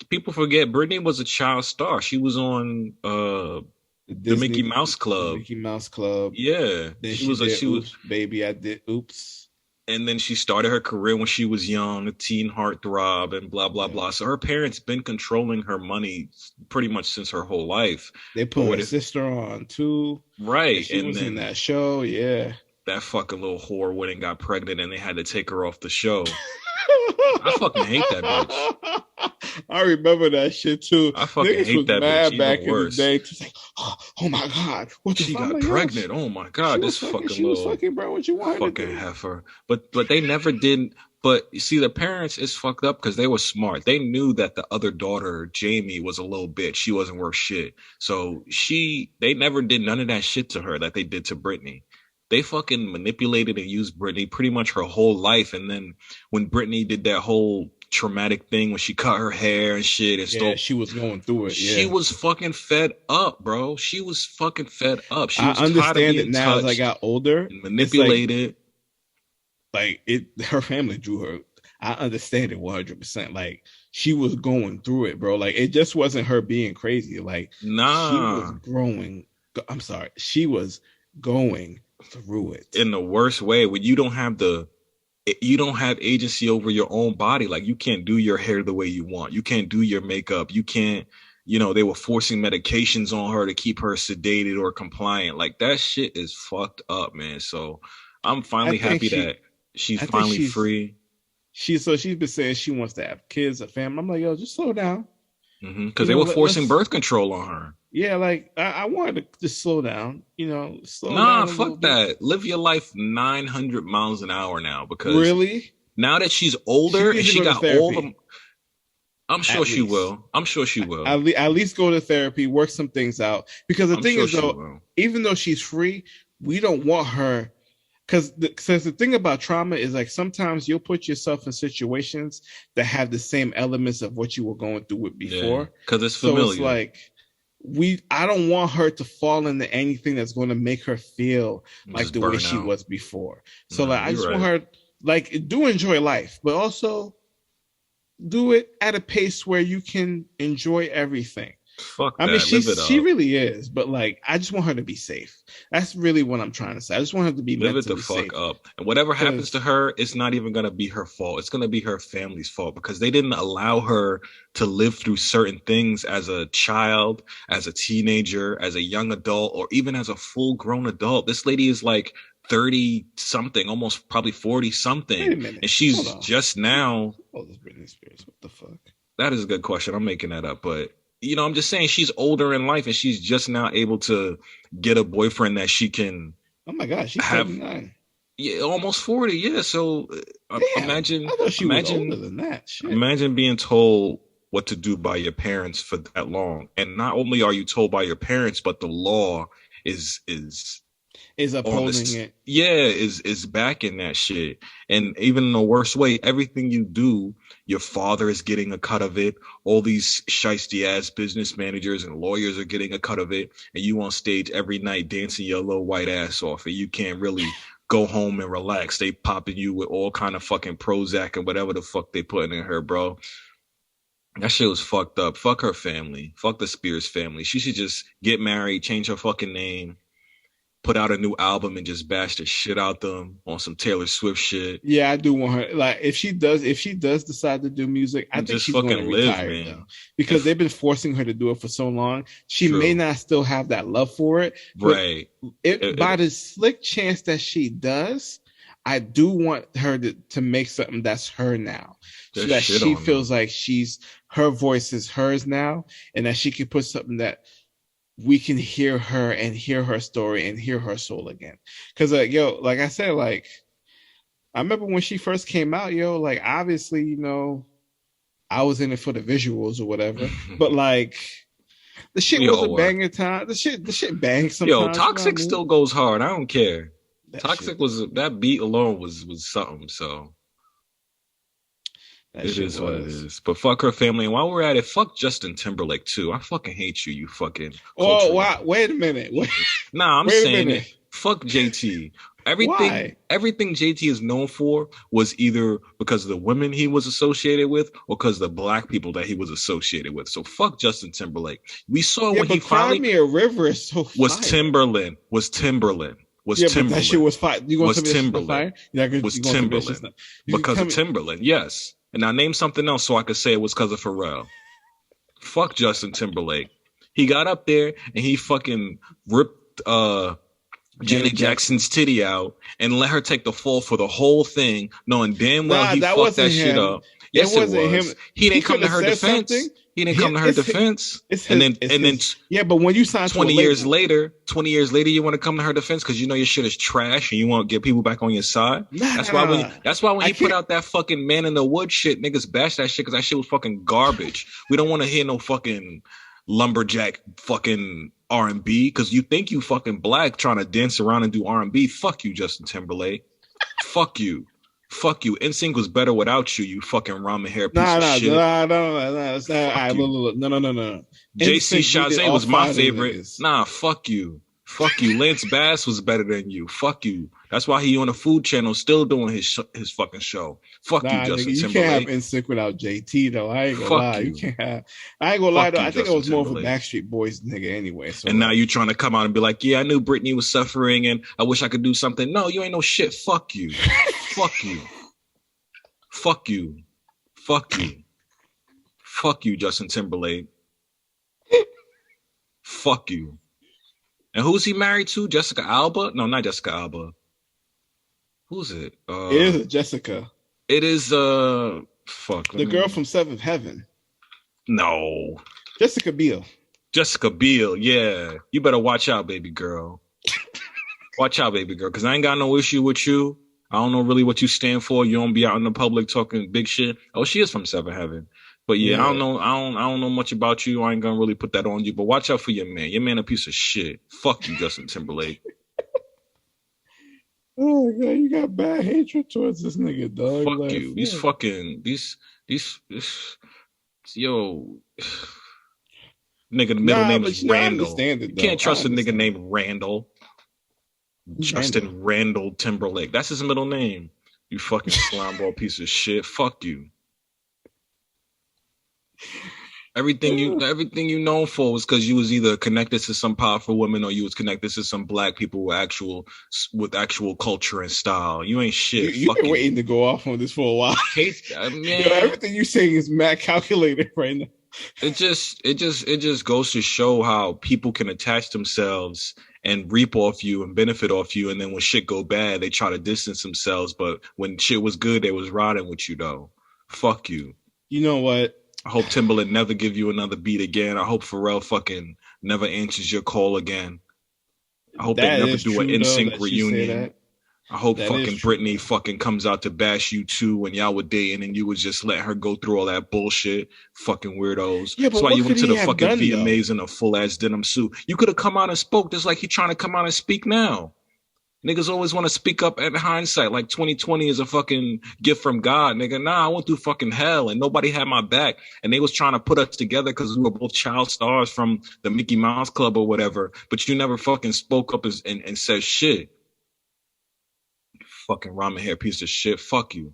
S2: People forget Britney was a child star. She was on
S1: The
S2: the Mickey
S1: Disney,
S2: Mouse
S1: the
S2: Club.
S1: Mickey Mouse Club.
S2: Yeah,
S1: Then
S2: she
S1: she
S2: was a
S1: did
S2: she was
S1: Oops, Baby, I did Oops.
S2: and then she started her career when she was young, a teen heartthrob, and blah blah
S1: Yeah,
S2: blah. So her parents been controlling her money pretty much since her whole life.
S1: they
S2: But
S1: put
S2: what
S1: her
S2: if
S1: sister on too, and
S2: right?
S1: she
S2: And
S1: was in
S2: then
S1: that show. Yeah.
S2: that fucking little whore went and got pregnant, and they had to take her off the show. I fucking hate that bitch.
S1: I remember that shit too.
S2: I fucking
S1: Niggas
S2: hate
S1: was
S2: that bitch
S1: mad
S2: even
S1: back in the
S2: worse.
S1: day. Just like, oh my god, what the
S2: She
S1: fuck? I'm
S2: got
S1: like, yo,
S2: pregnant. Oh my god, this fucking
S1: she was
S2: little
S1: fucking, bro. What you want her to
S2: fucking
S1: do?
S2: heifer. But they never did. But you see, the parents is fucked up because they were smart. They knew that the other daughter, Jamie, was a little bitch. She wasn't worth shit. So they never did none of that shit to her that they did to Brittany. They fucking manipulated and used Brittany pretty much her whole life. And then when Brittany did that whole traumatic thing when she cut her hair and shit and
S1: Yeah,
S2: stole,
S1: she was going through it.
S2: she
S1: Yeah,
S2: was fucking fed up, bro. She was fucking fed up. She
S1: I
S2: was tired of
S1: understand it
S2: being
S1: now as I
S2: touched
S1: got older.
S2: and
S1: It's
S2: manipulated.
S1: like it. Her family drew her. I understand it 100%. Like she was going through it, bro. Like it just wasn't her being crazy. Like she was
S2: Nah,
S1: growing. I'm sorry, she was going through it.
S2: in the worst way when you don't have agency over your own body. Like you can't do your hair the way you want. You can't do your makeup. You can't, they were forcing medications on her to keep her sedated or compliant. Like that shit is fucked up, man. So I'm
S1: I
S2: finally
S1: think
S2: happy
S1: she,
S2: that she's
S1: I think
S2: finally free.
S1: she's been saying she wants to have kids, a family. I'm like, yo, just slow down.
S2: Because they were forcing birth control on her.
S1: Yeah, like I wanted to just slow down, slow
S2: Nah,
S1: down a little
S2: fuck
S1: bit.
S2: that. Live your life 900 miles an hour now because
S1: Really?
S2: now that she's
S1: She
S2: older and
S1: needs to
S2: she
S1: go to
S2: got all the.
S1: therapy.
S2: I'm sure
S1: At
S2: she
S1: least.
S2: will. I'm sure she will.
S1: At least go to therapy, work some things out. Because the
S2: I'm
S1: thing
S2: sure
S1: is,
S2: she
S1: though,
S2: will.
S1: even though she's free, we don't want her. Because the thing about trauma is like sometimes you'll put yourself in situations that have the same elements of what you were going through with
S2: Yeah,
S1: before.
S2: because it's
S1: So it's
S2: familiar.
S1: like I don't want her to fall into anything that's going to make her feel like
S2: Just
S1: the way
S2: burn
S1: she
S2: out.
S1: was before. So
S2: No,
S1: like I
S2: you're
S1: just want
S2: right.
S1: her like do enjoy life, but also do it at a pace where you can enjoy everything.
S2: Fuck
S1: I mean,
S2: that. Live it
S1: she
S2: up.
S1: really is, but like, I just want her to be safe. That's really what I'm trying to say. I just want her to be
S2: Live it the
S1: mentally
S2: fuck
S1: safe.
S2: up. And whatever happens to
S1: Because
S2: her, it's not even gonna be her fault. It's gonna be her family's fault because they didn't allow her to live through certain things as a child, as a teenager, as a young adult, or even as a full grown adult. This lady is like 30 something, almost probably 40
S1: wait a
S2: something.
S1: minute,
S2: And
S1: hold
S2: she's
S1: on.
S2: just now.
S1: Oh, this Britney Spears. What the fuck?
S2: That is a good question. I'm making that up, but I'm just saying she's older in life and she's just now able to get a boyfriend that she can
S1: Oh my God, she's
S2: have.
S1: 39.
S2: Yeah, almost 40. Yeah. So
S1: Damn,
S2: imagine,
S1: I thought she was older
S2: imagine,
S1: than that. Shit.
S2: imagine being told what to do by your parents for that long. And not only are you told by your parents, but the law is
S1: Is
S2: on
S1: upholding
S2: this.
S1: it.
S2: Yeah, is backing that shit. And even in the worst way, everything you do, your father is getting a cut of it. All these shiesty ass business managers and lawyers are getting a cut of it. And you on stage every night dancing your little white ass off, and you can't really go home and relax. They popping you with all kind of fucking Prozac and whatever the fuck they putting in her, bro. That shit was fucked up. Fuck her family. Fuck the Spears family. She should just get married, change her fucking name, put out a new album, and just bash the shit out them on some Taylor Swift shit.
S1: Yeah, I do want her. Like, if she does decide to do music, I think
S2: Just
S1: she's going to
S2: fucking live,
S1: retire
S2: man.
S1: though, because they've been forcing her to do it for so long. She
S2: True.
S1: may not still have that love for it, but
S2: Right.
S1: by the slick chance that she does, I do want her to make something that's her now, so
S2: Just
S1: that
S2: shit
S1: she
S2: on
S1: feels like her voice is hers now, and that she can put something that we can hear her and hear her story and hear her soul again. Because like I said, like I remember when she first came out, like obviously, I was in it for the visuals or whatever, but like the shit
S2: We
S1: was
S2: all
S1: a
S2: were.
S1: banger time. The shit banged sometimes.
S2: Yo,
S1: you know what
S2: Toxic
S1: I mean?
S2: still goes hard. I don't care.
S1: That
S2: Toxic
S1: shit-
S2: was that beat alone was something. So
S1: that
S2: it
S1: shit
S2: is what it
S1: was.
S2: is. But fuck her family. And while we're at it, fuck Justin Timberlake too. I fucking hate you, you fucking.
S1: Oh,
S2: cultural-
S1: wow. Wait a minute.
S2: Nah, I'm
S1: Wait a
S2: saying
S1: minute.
S2: it. Fuck JT.
S1: Why?
S2: Everything JT is known for was either because of the women he was associated with or because of the black people that he was associated with. So fuck Justin Timberlake. We saw
S1: Yeah,
S2: when he
S1: but Cry
S2: finally
S1: Me a River is so
S2: was
S1: fire.
S2: Timberland.
S1: Yeah, but that shit was fire. You gonna
S2: Was
S1: tell me that's not
S2: Timberland.
S1: fire? You're not gonna,
S2: Was
S1: you gonna tell me that's just
S2: Timberland.
S1: not- you
S2: Because
S1: tell
S2: of
S1: me-
S2: Timberland, yes. And now name something else so I could say it was because of Pharrell. Fuck Justin Timberlake. He got up there and he fucking ripped Janet Jackson's titty out and let her take the fall for the whole thing, knowing damn well
S1: Nah,
S2: he
S1: that
S2: fucked
S1: wasn't
S2: that shit
S1: him.
S2: up. Yes, it
S1: wasn't
S2: was.
S1: him.
S2: He didn't come to
S1: could've
S2: her
S1: said
S2: defense.
S1: something.
S2: He didn't come to her
S1: It's his-
S2: defense.
S1: It's
S2: And
S1: his-
S2: then
S1: it's
S2: and then
S1: his- yeah, but when you sign
S2: 20
S1: to a
S2: years
S1: label,
S2: 20 years later, you want to come to her defense because you know your shit is trash and you want to get people back on your side. That's why when
S1: I
S2: he put
S1: can't-
S2: out that fucking Man in the Wood shit, niggas bash that shit because that shit was fucking garbage. We don't want to hear no fucking lumberjack fucking R&B because you think you fucking black trying to dance around and do R&B. Fuck you, Justin Timberlake. Fuck you. Fuck you. NSYNC was better without you, you fucking ramen hair piece of shit.
S1: It's not. All right,
S2: you.
S1: look. No.
S2: JC
S1: NSYNC, we did
S2: Chazé
S1: all
S2: was my
S1: 5
S2: favorite.
S1: niggas.
S2: Nah, fuck you. Fuck you. Lance Bass was better than you. Fuck you. That's why he on the Food Channel still doing his fucking show. Fuck you,
S1: Nah, nigga,
S2: Justin
S1: you can't have
S2: Timberlake.
S1: NSYNC without JT though. I ain't gonna
S2: Fuck
S1: lie. You
S2: you.
S1: can't have. I ain't gonna lie
S2: Fuck
S1: though.
S2: you,
S1: I think I
S2: Justin
S1: was more of a
S2: Timberlake.
S1: Backstreet Boys nigga anyway. So
S2: And now you trying to come out and be like, yeah, I knew Britney was suffering and I wish I could do something. No, you ain't no shit. Fuck you. Fuck you. Fuck you. Fuck you. Fuck you, Justin Timberlake. Fuck you. And who's he married to? Jessica Alba? No, not Jessica Alba. Who's it?
S1: it is Jessica,
S2: It is fuck.
S1: the girl from Seventh Heaven,
S2: No.
S1: Jessica Biel.
S2: Jessica Biel, yeah. You better watch out, baby girl. Watch out, baby girl, because I ain't got no issue with you. I don't know really what you stand for. You don't be out in the public talking big shit. Oh, she is from Seventh Heaven. But yeah, I don't know. I don't know much about you. I ain't gonna really put that on you. But watch out for your man. Your man a piece of shit. Fuck you, Justin Timberlake.
S1: Oh god, you got bad hatred towards this nigga, dog.
S2: Fuck
S1: Like,
S2: you. These fucking these yo nigga. The middle name is
S1: I
S2: Randall.
S1: understand it,
S2: You
S1: though.
S2: can't trust a nigga
S1: understand.
S2: named Randall. Justin Randall Timberlake. That's his middle name. You fucking slimeball piece of shit. Fuck you. Everything you known for was because you was either connected to some powerful woman or you was connected to some black people with actual culture and style. You ain't shit.
S1: You've
S2: Fuck
S1: been
S2: you.
S1: waiting to go off on this for a while.
S2: Hate that, man.
S1: Yo, everything you saying is mad calculated right now.
S2: It just goes to show how people can attach themselves and reap off you and benefit off you, and then when shit go bad, they try to distance themselves. But when shit was good, they was riding with you though. Fuck you.
S1: You know what?
S2: I hope Timberland never give you another beat again. I hope Pharrell fucking never answers your call again. I hope
S1: That
S2: they never
S1: is
S2: do an
S1: true, though,
S2: NSYNC
S1: that you say
S2: reunion.
S1: that.
S2: I hope
S1: That
S2: fucking
S1: is true.
S2: Britney fucking comes out to bash you too when y'all were dating and you was just letting her go through all that bullshit. Fucking weirdos.
S1: Yeah, but
S2: That's why
S1: what
S2: you went
S1: could
S2: to
S1: he
S2: the
S1: have
S2: fucking
S1: done,
S2: VMAs in a full ass denim suit. You could have come out and spoke just like he trying to come out and speak now. Niggas always want to speak up at hindsight, like 2020 is a fucking gift from God, nigga. Nah, I went through fucking hell and nobody had my back. And they was trying to put us together because we were both child stars from the Mickey Mouse Club or whatever. But you never fucking spoke up and said shit. Fucking ramen hair piece of shit. Fuck you.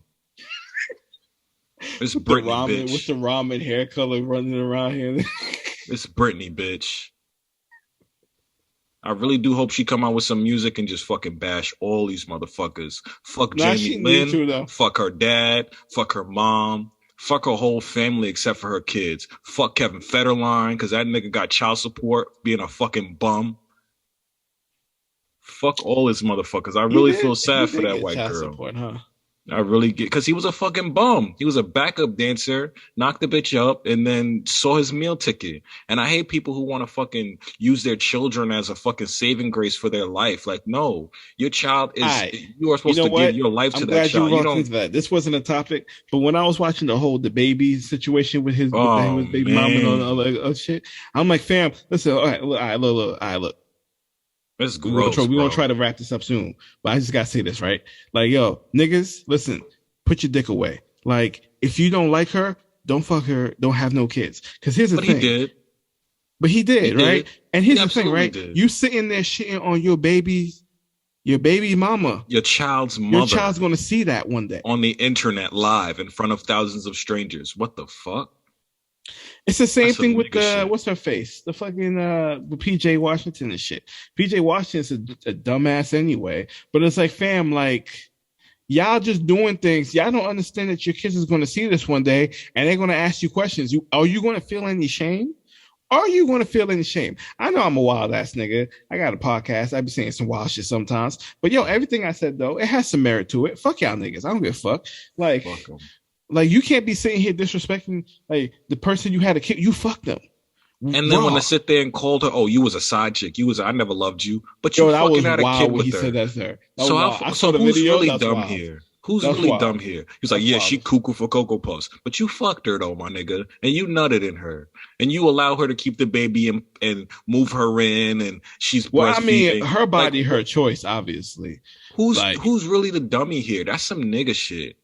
S2: It's Britney, bitch.
S1: What's the ramen hair color running around here?
S2: It's Britney, bitch. I really do hope she come out with some music and just fucking bash all these motherfuckers. Fuck
S1: Nah, she
S2: Jamie
S1: need to,
S2: Lynn.
S1: though.
S2: Fuck her dad. Fuck her mom. Fuck her whole family except for her kids. Fuck Kevin Federline because that nigga got child support being a fucking bum. Fuck all his motherfuckers. I really feel sad for that white girl.
S1: Support, huh?
S2: I really get, because he was a fucking bum. He was a backup dancer, knocked the bitch up, and then saw his meal ticket. And I hate people who want to fucking use their children as a fucking saving grace for their life. Like, no, your child is, you are supposed to give your life to that child.
S1: You into that. This wasn't a topic, but when I was watching the whole the baby situation with his, with baby mom and all that shit, I'm like, fam, listen, all right, look.
S2: It's gross.
S1: We're gonna try to wrap this up soon, but I just gotta say this, right? Like, yo, niggas, listen, put your dick away. Like, if you don't like her, don't fuck her, don't have no kids. Because here's the thing. He did, right? And here's the thing, right? You sitting there shitting on your baby mama.
S2: Your child's mother.
S1: Your child's gonna see that one day.
S2: On the internet live in front of thousands of strangers. What the fuck?
S1: It's the same thing with the what's her face, the fucking with PJ Washington and shit. PJ Washington's a dumbass anyway, but it's like, fam, like, y'all just doing things. Y'all don't understand that your kids is going to see this one day and they're going to ask you questions. Are you going to feel any shame? Are you going to feel any shame? I know I'm a wild ass nigga. I got a podcast. I be saying some wild shit sometimes, but yo, everything I said though, it has some merit to it. Fuck y'all niggas. I don't give a fuck. Like. Fuck 'em. Like, you can't be sitting here disrespecting, like, the person you had a kid. You fucked them.
S2: And then when I sit there and called her, oh, you was a side chick. I never loved you. But you fucking had a kid with her.
S1: Said that, sir.
S2: So who's really dumb here? Who's really dumb here? He's like, yeah, she cuckoo for Cocoa Puffs. But you fucked her, though, my nigga. And you nutted in her. And you allow her to keep the baby and move her in. And she's breastfeeding.
S1: Well, I mean, her body, her choice, obviously.
S2: Who's really the dummy here? That's some nigga shit.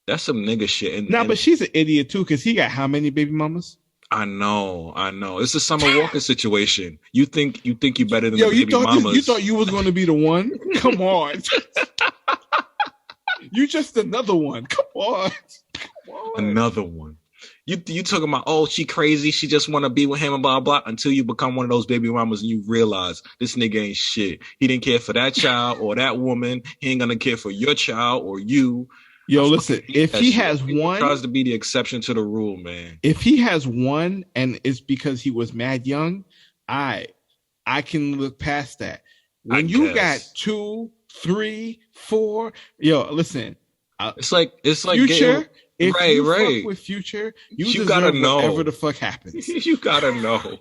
S2: That's some nigga shit.
S1: But she's an idiot too, because he got how many baby mamas?
S2: I know. It's a Summer Walker situation. You better than the
S1: Yo,
S2: baby
S1: you
S2: mamas.
S1: thought you was going to be the one? Come on. You just another one. Come on. Come on.
S2: Another one. You talking about, oh, she crazy, she just want to be with him and blah blah, until you become one of those baby mamas and you realize this nigga ain't shit. He didn't care for that child or that woman. He ain't gonna care for your child or you.
S1: Yo, listen, if he has
S2: He
S1: one,
S2: tries to be the exception to the rule, man.
S1: if he has one and it's because he was mad young, I can look past that. When you got 2, 3, 4, yo, listen.
S2: It's like
S1: Future. If
S2: right,
S1: you
S2: right.
S1: fuck with Future, you
S2: gotta know
S1: whatever the fuck happens.
S2: You gotta know.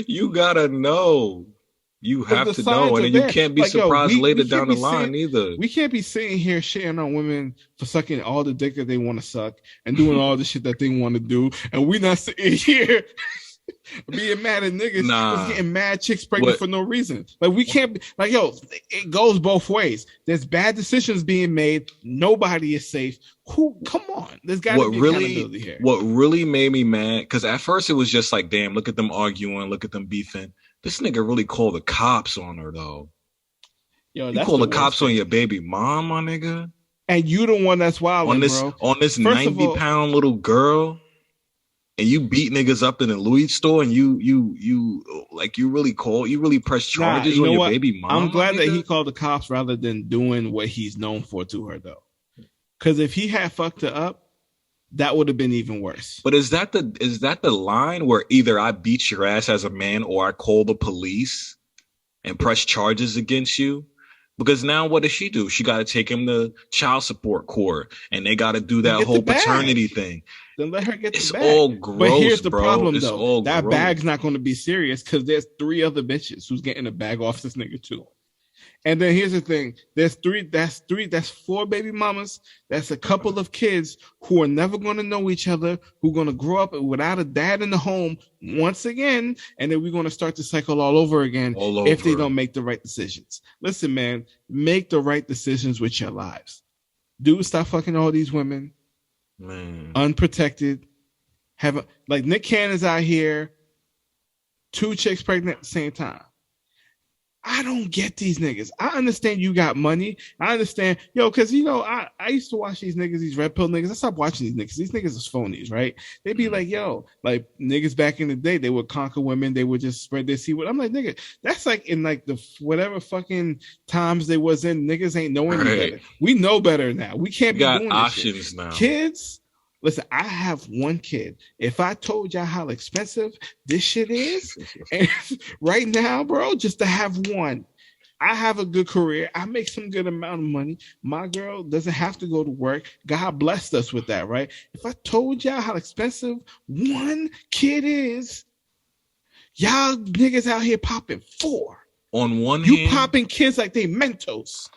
S2: You gotta know. You have to know, and then you can't be surprised later down the line either.
S1: We can't be sitting here shitting on women for sucking all the dick that they want to suck and doing all the shit that they want to do, and we not sitting here being mad at niggas for getting mad chicks pregnant for no reason. Like, we can't be like, yo, it goes both ways. There's bad decisions being made. Nobody is safe. Come on. There's got to be accountability here.
S2: What really made me mad, because at first it was just like, damn, look at them arguing, look at them beefing. This nigga really called the cops on her, though.
S1: Yo,
S2: you call the cops on your baby mom, my nigga?
S1: And you the one that's wild
S2: on this,
S1: bro.
S2: On this 90-pound little girl, and you beat niggas up in a Louis store, and you really press charges on your baby mom.
S1: I'm glad that he called the cops rather than doing what he's known for to her, though. Because if he had fucked her up, that would have been even worse.
S2: But is that the line where either I beat your ass as a man or I call the police and press charges against you? Because now what does she do? She got to take him to child support court, and they got to do that whole paternity thing.
S1: Then let her get the bag.
S2: It's all gross,
S1: but here's the problem,
S2: it's
S1: though. That bag's not going to be serious because there's 3 other bitches who's getting a bag off this nigga too. And then here's the thing. That's 4 baby mamas. That's a couple of kids who are never going to know each other, who are going to grow up without a dad in the home once again. And then we're going to start the cycle all over again if they don't make the right decisions. Listen, man, make the right decisions with your lives. Dude, stop fucking all these women.
S2: Man.
S1: Unprotected. Like Nick Cannon's out here, 2 chicks pregnant at the same time. I don't get these niggas. I understand you got money. I understand, because I used to watch these niggas, these red pill niggas. I stopped watching these niggas. These niggas is phonies, right? They'd be like, like niggas back in the day, they would conquer women. They would just spread their seed. I'm like, nigga, that's like in like the whatever fucking times they was in. Niggas ain't knowing any better. We know better now. We can't be doing
S2: options
S1: this shit.
S2: now.
S1: Kids. Listen, I have 1 kid. If I told y'all how expensive this shit is, and right now, bro, just to have 1, I have a good career. I make some good amount of money. My girl doesn't have to go to work. God blessed us with that, right? If I told y'all how expensive 1 kid is, y'all niggas out here popping 4.
S2: On one
S1: hand,
S2: you
S1: popping kids like they Mentos.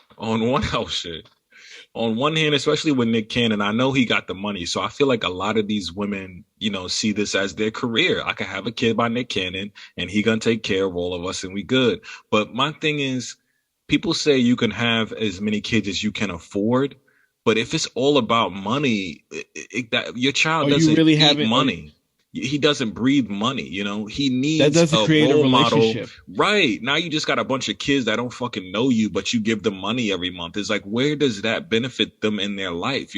S2: On one hand, especially with Nick Cannon, I know he got the money. So I feel like a lot of these women, see this as their career. I could have a kid by Nick Cannon and he gonna take care of all of us and we good. But my thing is, people say you can have as many kids as you can afford. But if it's all about money, that your child doesn't really eat money. He doesn't breathe money, he needs
S1: that doesn't create
S2: role
S1: a relationship.
S2: Model. Right. Now you just got a bunch of kids that don't fucking know you, but you give them money every month. It's like, where does that benefit them in their life?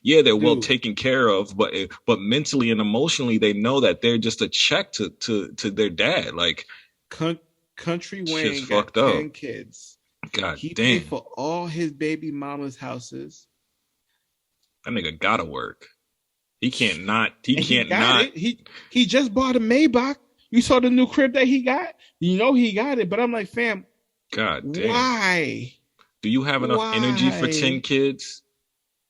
S2: Yeah, they're well taken care of, but mentally and emotionally, they know that they're just a check to their dad. Like,
S1: Country Wayne got 10 kids.
S2: God
S1: he
S2: damn.
S1: Paid for all his baby mama's houses.
S2: That nigga gotta work. He can't not.
S1: He just bought a Maybach. You saw the new crib that he got? He got it. But I'm like, fam,
S2: God damn.
S1: Why?
S2: Do you have enough energy for 10 kids?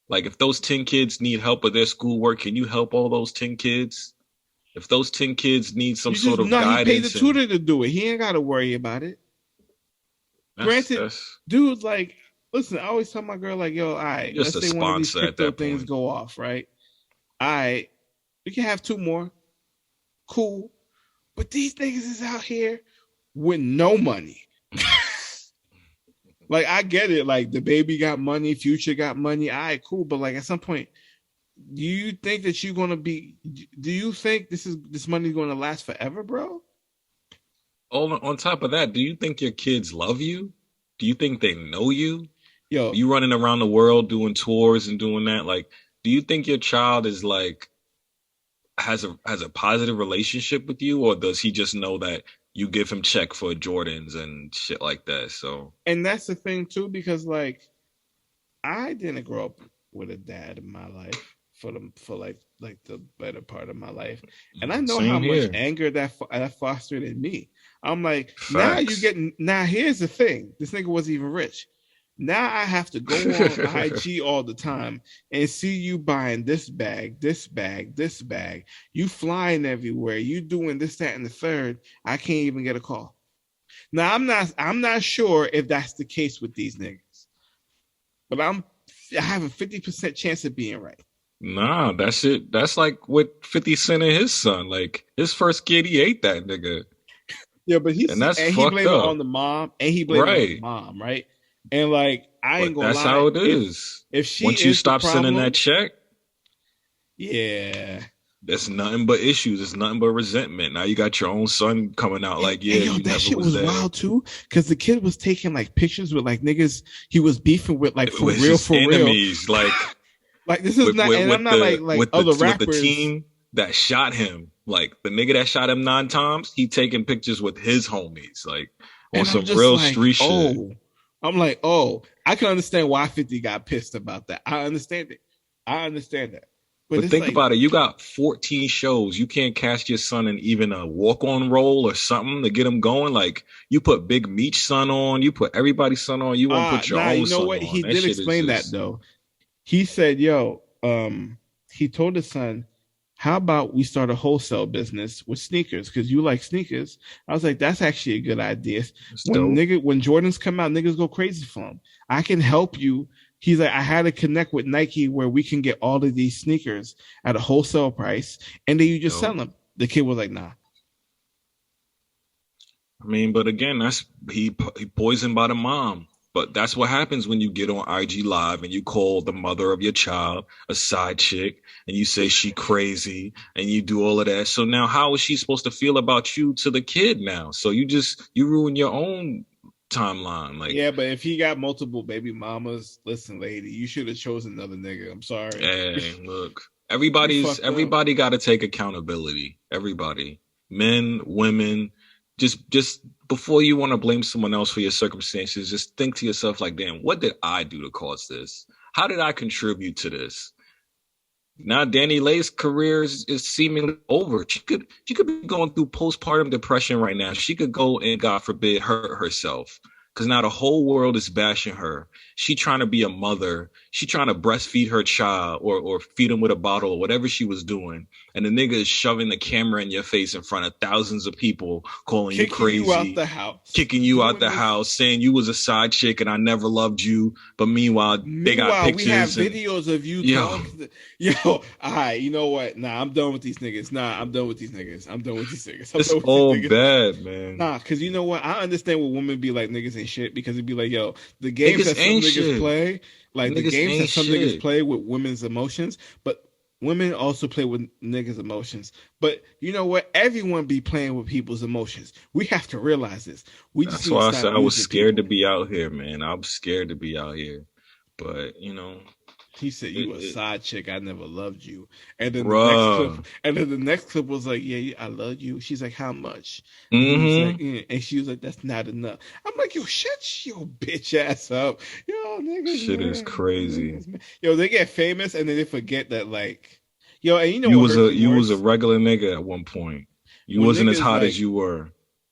S2: Like, if those 10 kids need help with their schoolwork, can you help all those 10 kids? If those 10 kids need some sort of guidance.
S1: He paid the tutor to do it. He ain't got to worry about it. Granted, dude's like, listen, I always tell my girl, like, yo, all right, let's say one of these crypto things go off, right? All right, we can have 2 more. Cool. But these niggas is out here with no money. Like, I get it. Like, the baby got money, Future got money. All right, cool. But, like, at some point, Do you think that you're gonna be? Do you think this money is gonna last forever, bro?
S2: On top of that, do you think your kids love you? Do you think they know you?
S1: Yo,
S2: You running around the world doing tours and doing that? Like, do you think your child is like has a positive relationship with you, or does he just know that you give him check for Jordans and shit like that? So
S1: and that's the thing too, because like I didn't grow up with a dad in my life for like the better part of my life, and I know how
S2: same
S1: much
S2: here.
S1: anger that fostered in me. I'm like, now you
S2: Facts.
S1: get now. Here's the thing: this nigga wasn't even rich. Now I have to go on IG all the time and see you buying this bag, this bag, this bag. You flying everywhere. You doing this, that, and the third. I can't even get a call. Now I'm not sure if that's the case with these niggas, but I have a 50% chance of being right.
S2: Nah, that's it. That's like what 50 Cent and his son. Like his first kid, he ate that nigga.
S1: Yeah, but
S2: And that's
S1: he
S2: fucked
S1: blame it
S2: up.
S1: on the mom, and he blame it on the
S2: Right.
S1: mom, right? And like I ain't
S2: But
S1: gonna
S2: that's how
S1: lie,
S2: it is.
S1: if she
S2: Once you
S1: is the
S2: stop sending that
S1: problem,
S2: check,
S1: yeah.
S2: that's nothing but issues. It's nothing but resentment. Now you got your own son coming out like,
S1: And
S2: yeah,
S1: yo,
S2: you
S1: that
S2: never
S1: shit
S2: was
S1: was
S2: there.
S1: wild too, because the kid was taking like pictures with like niggas he was beefing with, like
S2: It was his
S1: for real.
S2: enemies, like
S1: Like this is not, and I'm not like other
S2: with the
S1: rappers.
S2: team that shot him. Like the nigga that shot him 9 times, he taking pictures with his homies, like on
S1: And I'm
S2: some
S1: just
S2: real
S1: like,
S2: street shit.
S1: oh, I'm like, oh, I can understand why 50 got pissed about that. I understand it. I understand that. But
S2: But
S1: it's
S2: think
S1: like,
S2: about it. You got 14 shows. You can't cast your son in even a walk-on role or something to get him going. Like you put Big Meech son on, you put everybody's son on. You won't put your
S1: nah,
S2: own
S1: you know
S2: son
S1: what?
S2: on.
S1: He
S2: That
S1: did
S2: shit is
S1: explain that
S2: just
S1: though. He said, yo, he told his son, how about we start a wholesale business with sneakers? Because you like sneakers. I was like, that's actually a good idea.
S2: it's dope.
S1: When Jordans come out, niggas go crazy for them. I can help you. He's like, I had to connect with Nike where we can get all of these sneakers at a wholesale price, and then you just sell
S2: Dope.
S1: them. The kid was like, nah.
S2: I mean, but again, that's he poisoned by the mom. But that's what happens when you get on IG Live and you call the mother of your child a side chick and you say she crazy and you do all of that. So now how is she supposed to feel about you to the kid now? So you ruin your own timeline. Like,
S1: Yeah, but if he got multiple baby mamas, listen, lady, you should have chosen another nigga. I'm sorry.
S2: hey, look,
S1: You fucked up.
S2: everybody got to take accountability. Everybody, men, women, just before you want to blame someone else for your circumstances, just think to yourself like, damn, what did I do to cause this? How did I contribute to this? Now Danny Lay's career is seemingly over. She could be going through postpartum depression right now. She could go and God forbid hurt herself because now the whole world is bashing her. She trying to be a mother. She trying to breastfeed her child or feed him with a bottle or whatever she was doing. And the nigga is shoving the camera in your face in front of thousands of people, calling you
S1: Kicking you out
S2: crazy,
S1: the house.
S2: kicking you out
S1: Doing
S2: the
S1: this.
S2: house, saying you was a side chick and I never loved you. But meanwhile, they got
S1: Meanwhile, we have
S2: pictures and
S1: videos of you
S2: yo,
S1: talking. Yo, all right, you know what? Nah, I'm done with these niggas. Nah, I'm done with these niggas. I'm done with these niggas. I'm
S2: it's
S1: done with these
S2: all
S1: niggas.
S2: bad, man.
S1: Nah, because you know what? I understand what women be like niggas ain't shit because it'd be like, yo, the games
S2: Niggas
S1: that some
S2: ain't
S1: niggas
S2: shit.
S1: play, like the
S2: Niggas
S1: games that
S2: ain't
S1: some niggas
S2: shit.
S1: play with women's emotions, but women also play with niggas' emotions. But you know what? Everyone be playing with people's emotions. We have to realize this. We just
S2: That's
S1: need to
S2: why I
S1: stop
S2: said I was
S1: using
S2: scared to
S1: people.
S2: be out here, man. I'm scared to be out here. But,
S1: He said,
S2: it,
S1: "You a
S2: it,
S1: side chick. I never loved you." And then
S2: bruh.
S1: the next clip was like, "Yeah, I love you." She's like, "How much?" And he was like,
S2: Mm-hmm.
S1: and she was like, "That's not enough." I'm like, "Yo, shut your bitch ass up, yo, niggas,
S2: Shit is
S1: man,
S2: crazy.
S1: niggas, man. Yo, they get famous and then they forget that, like, yo, and you know what hurts me
S2: You was a
S1: worse
S2: regular nigga at one point. You
S1: when
S2: wasn't as
S1: niggas
S2: hot as
S1: like
S2: you were.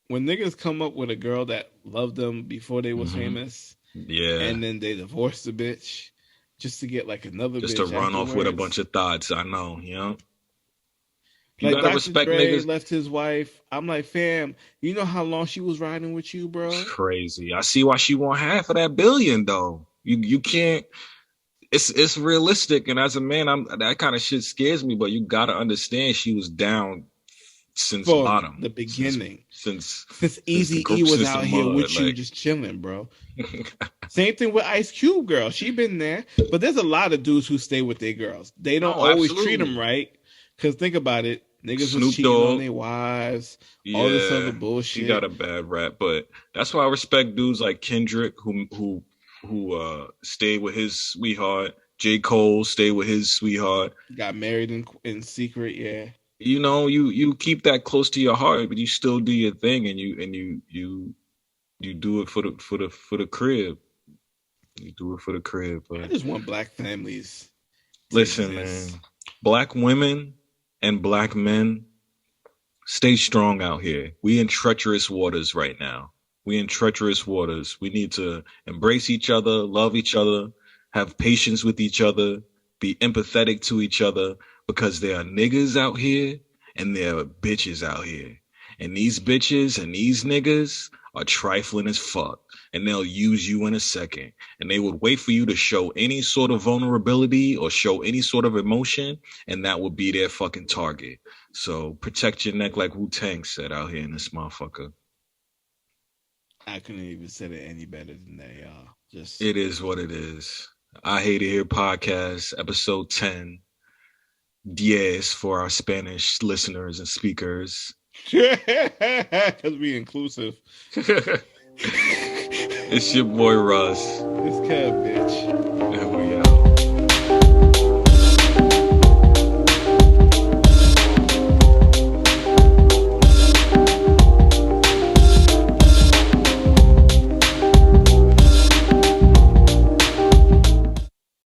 S1: when niggas come up with a girl that loved them before they was
S2: Mm-hmm.
S1: famous,
S2: Yeah.
S1: and then they divorce the bitch just to get like another
S2: Just to
S1: bitch
S2: run off with a
S1: afterwards.
S2: bunch of thoughts. I know, You
S1: Like
S2: gotta
S1: Dr.
S2: respect
S1: Dre
S2: niggas.
S1: left his wife. I'm like, fam, you know how long she was riding with you,
S2: It's
S1: bro?
S2: crazy. I see why she want half of that billion though. You can't it's realistic and as a man I'm that kind of shit scares me, but you gotta understand she was down since
S1: from
S2: bottom,
S1: the beginning.
S2: since
S1: Since
S2: since the
S1: Easy E
S2: groups
S1: was
S2: is the
S1: out here
S2: mud.
S1: with you,
S2: Like,
S1: just chilling, bro. Same thing with Ice Cube, girl. She been there, but there's a lot of dudes who stay with their girls. They don't
S2: no,
S1: always treat them
S2: absolutely.
S1: right. Cause think about it, niggas was
S2: Snoop
S1: cheating on
S2: Dogg,
S1: their wives, all this other
S2: yeah, he got
S1: bullshit.
S2: a bad rap, but that's why I respect dudes like Kendrick who stayed with his sweetheart. J. Cole stayed with his sweetheart.
S1: Got married in secret, yeah.
S2: You know, you keep that close to your heart, but you still do your thing, and you do it for the crib. You do it for the crib.
S1: I
S2: But
S1: just want black families to
S2: listen,
S1: exist.
S2: man, black women and black men, stay strong out here. We in treacherous waters right now. We in treacherous waters. We need to embrace each other, love each other, have patience with each other, be empathetic to each other, because there are niggas out here and there are bitches out here. And these bitches and these niggas are trifling as fuck. And they'll use you in a second. And they would wait for you to show any sort of vulnerability or show any sort of emotion, and that would be their fucking target. So protect your neck, like Wu-Tang said out here in this motherfucker.
S1: I couldn't even say it any better than that, y'all. Just
S2: It is what it is. I Hate It Here podcast, episode 10. Diez for our Spanish listeners and speakers.
S1: because we inclusive.
S2: It's your boy Russ.
S1: This cat bitch.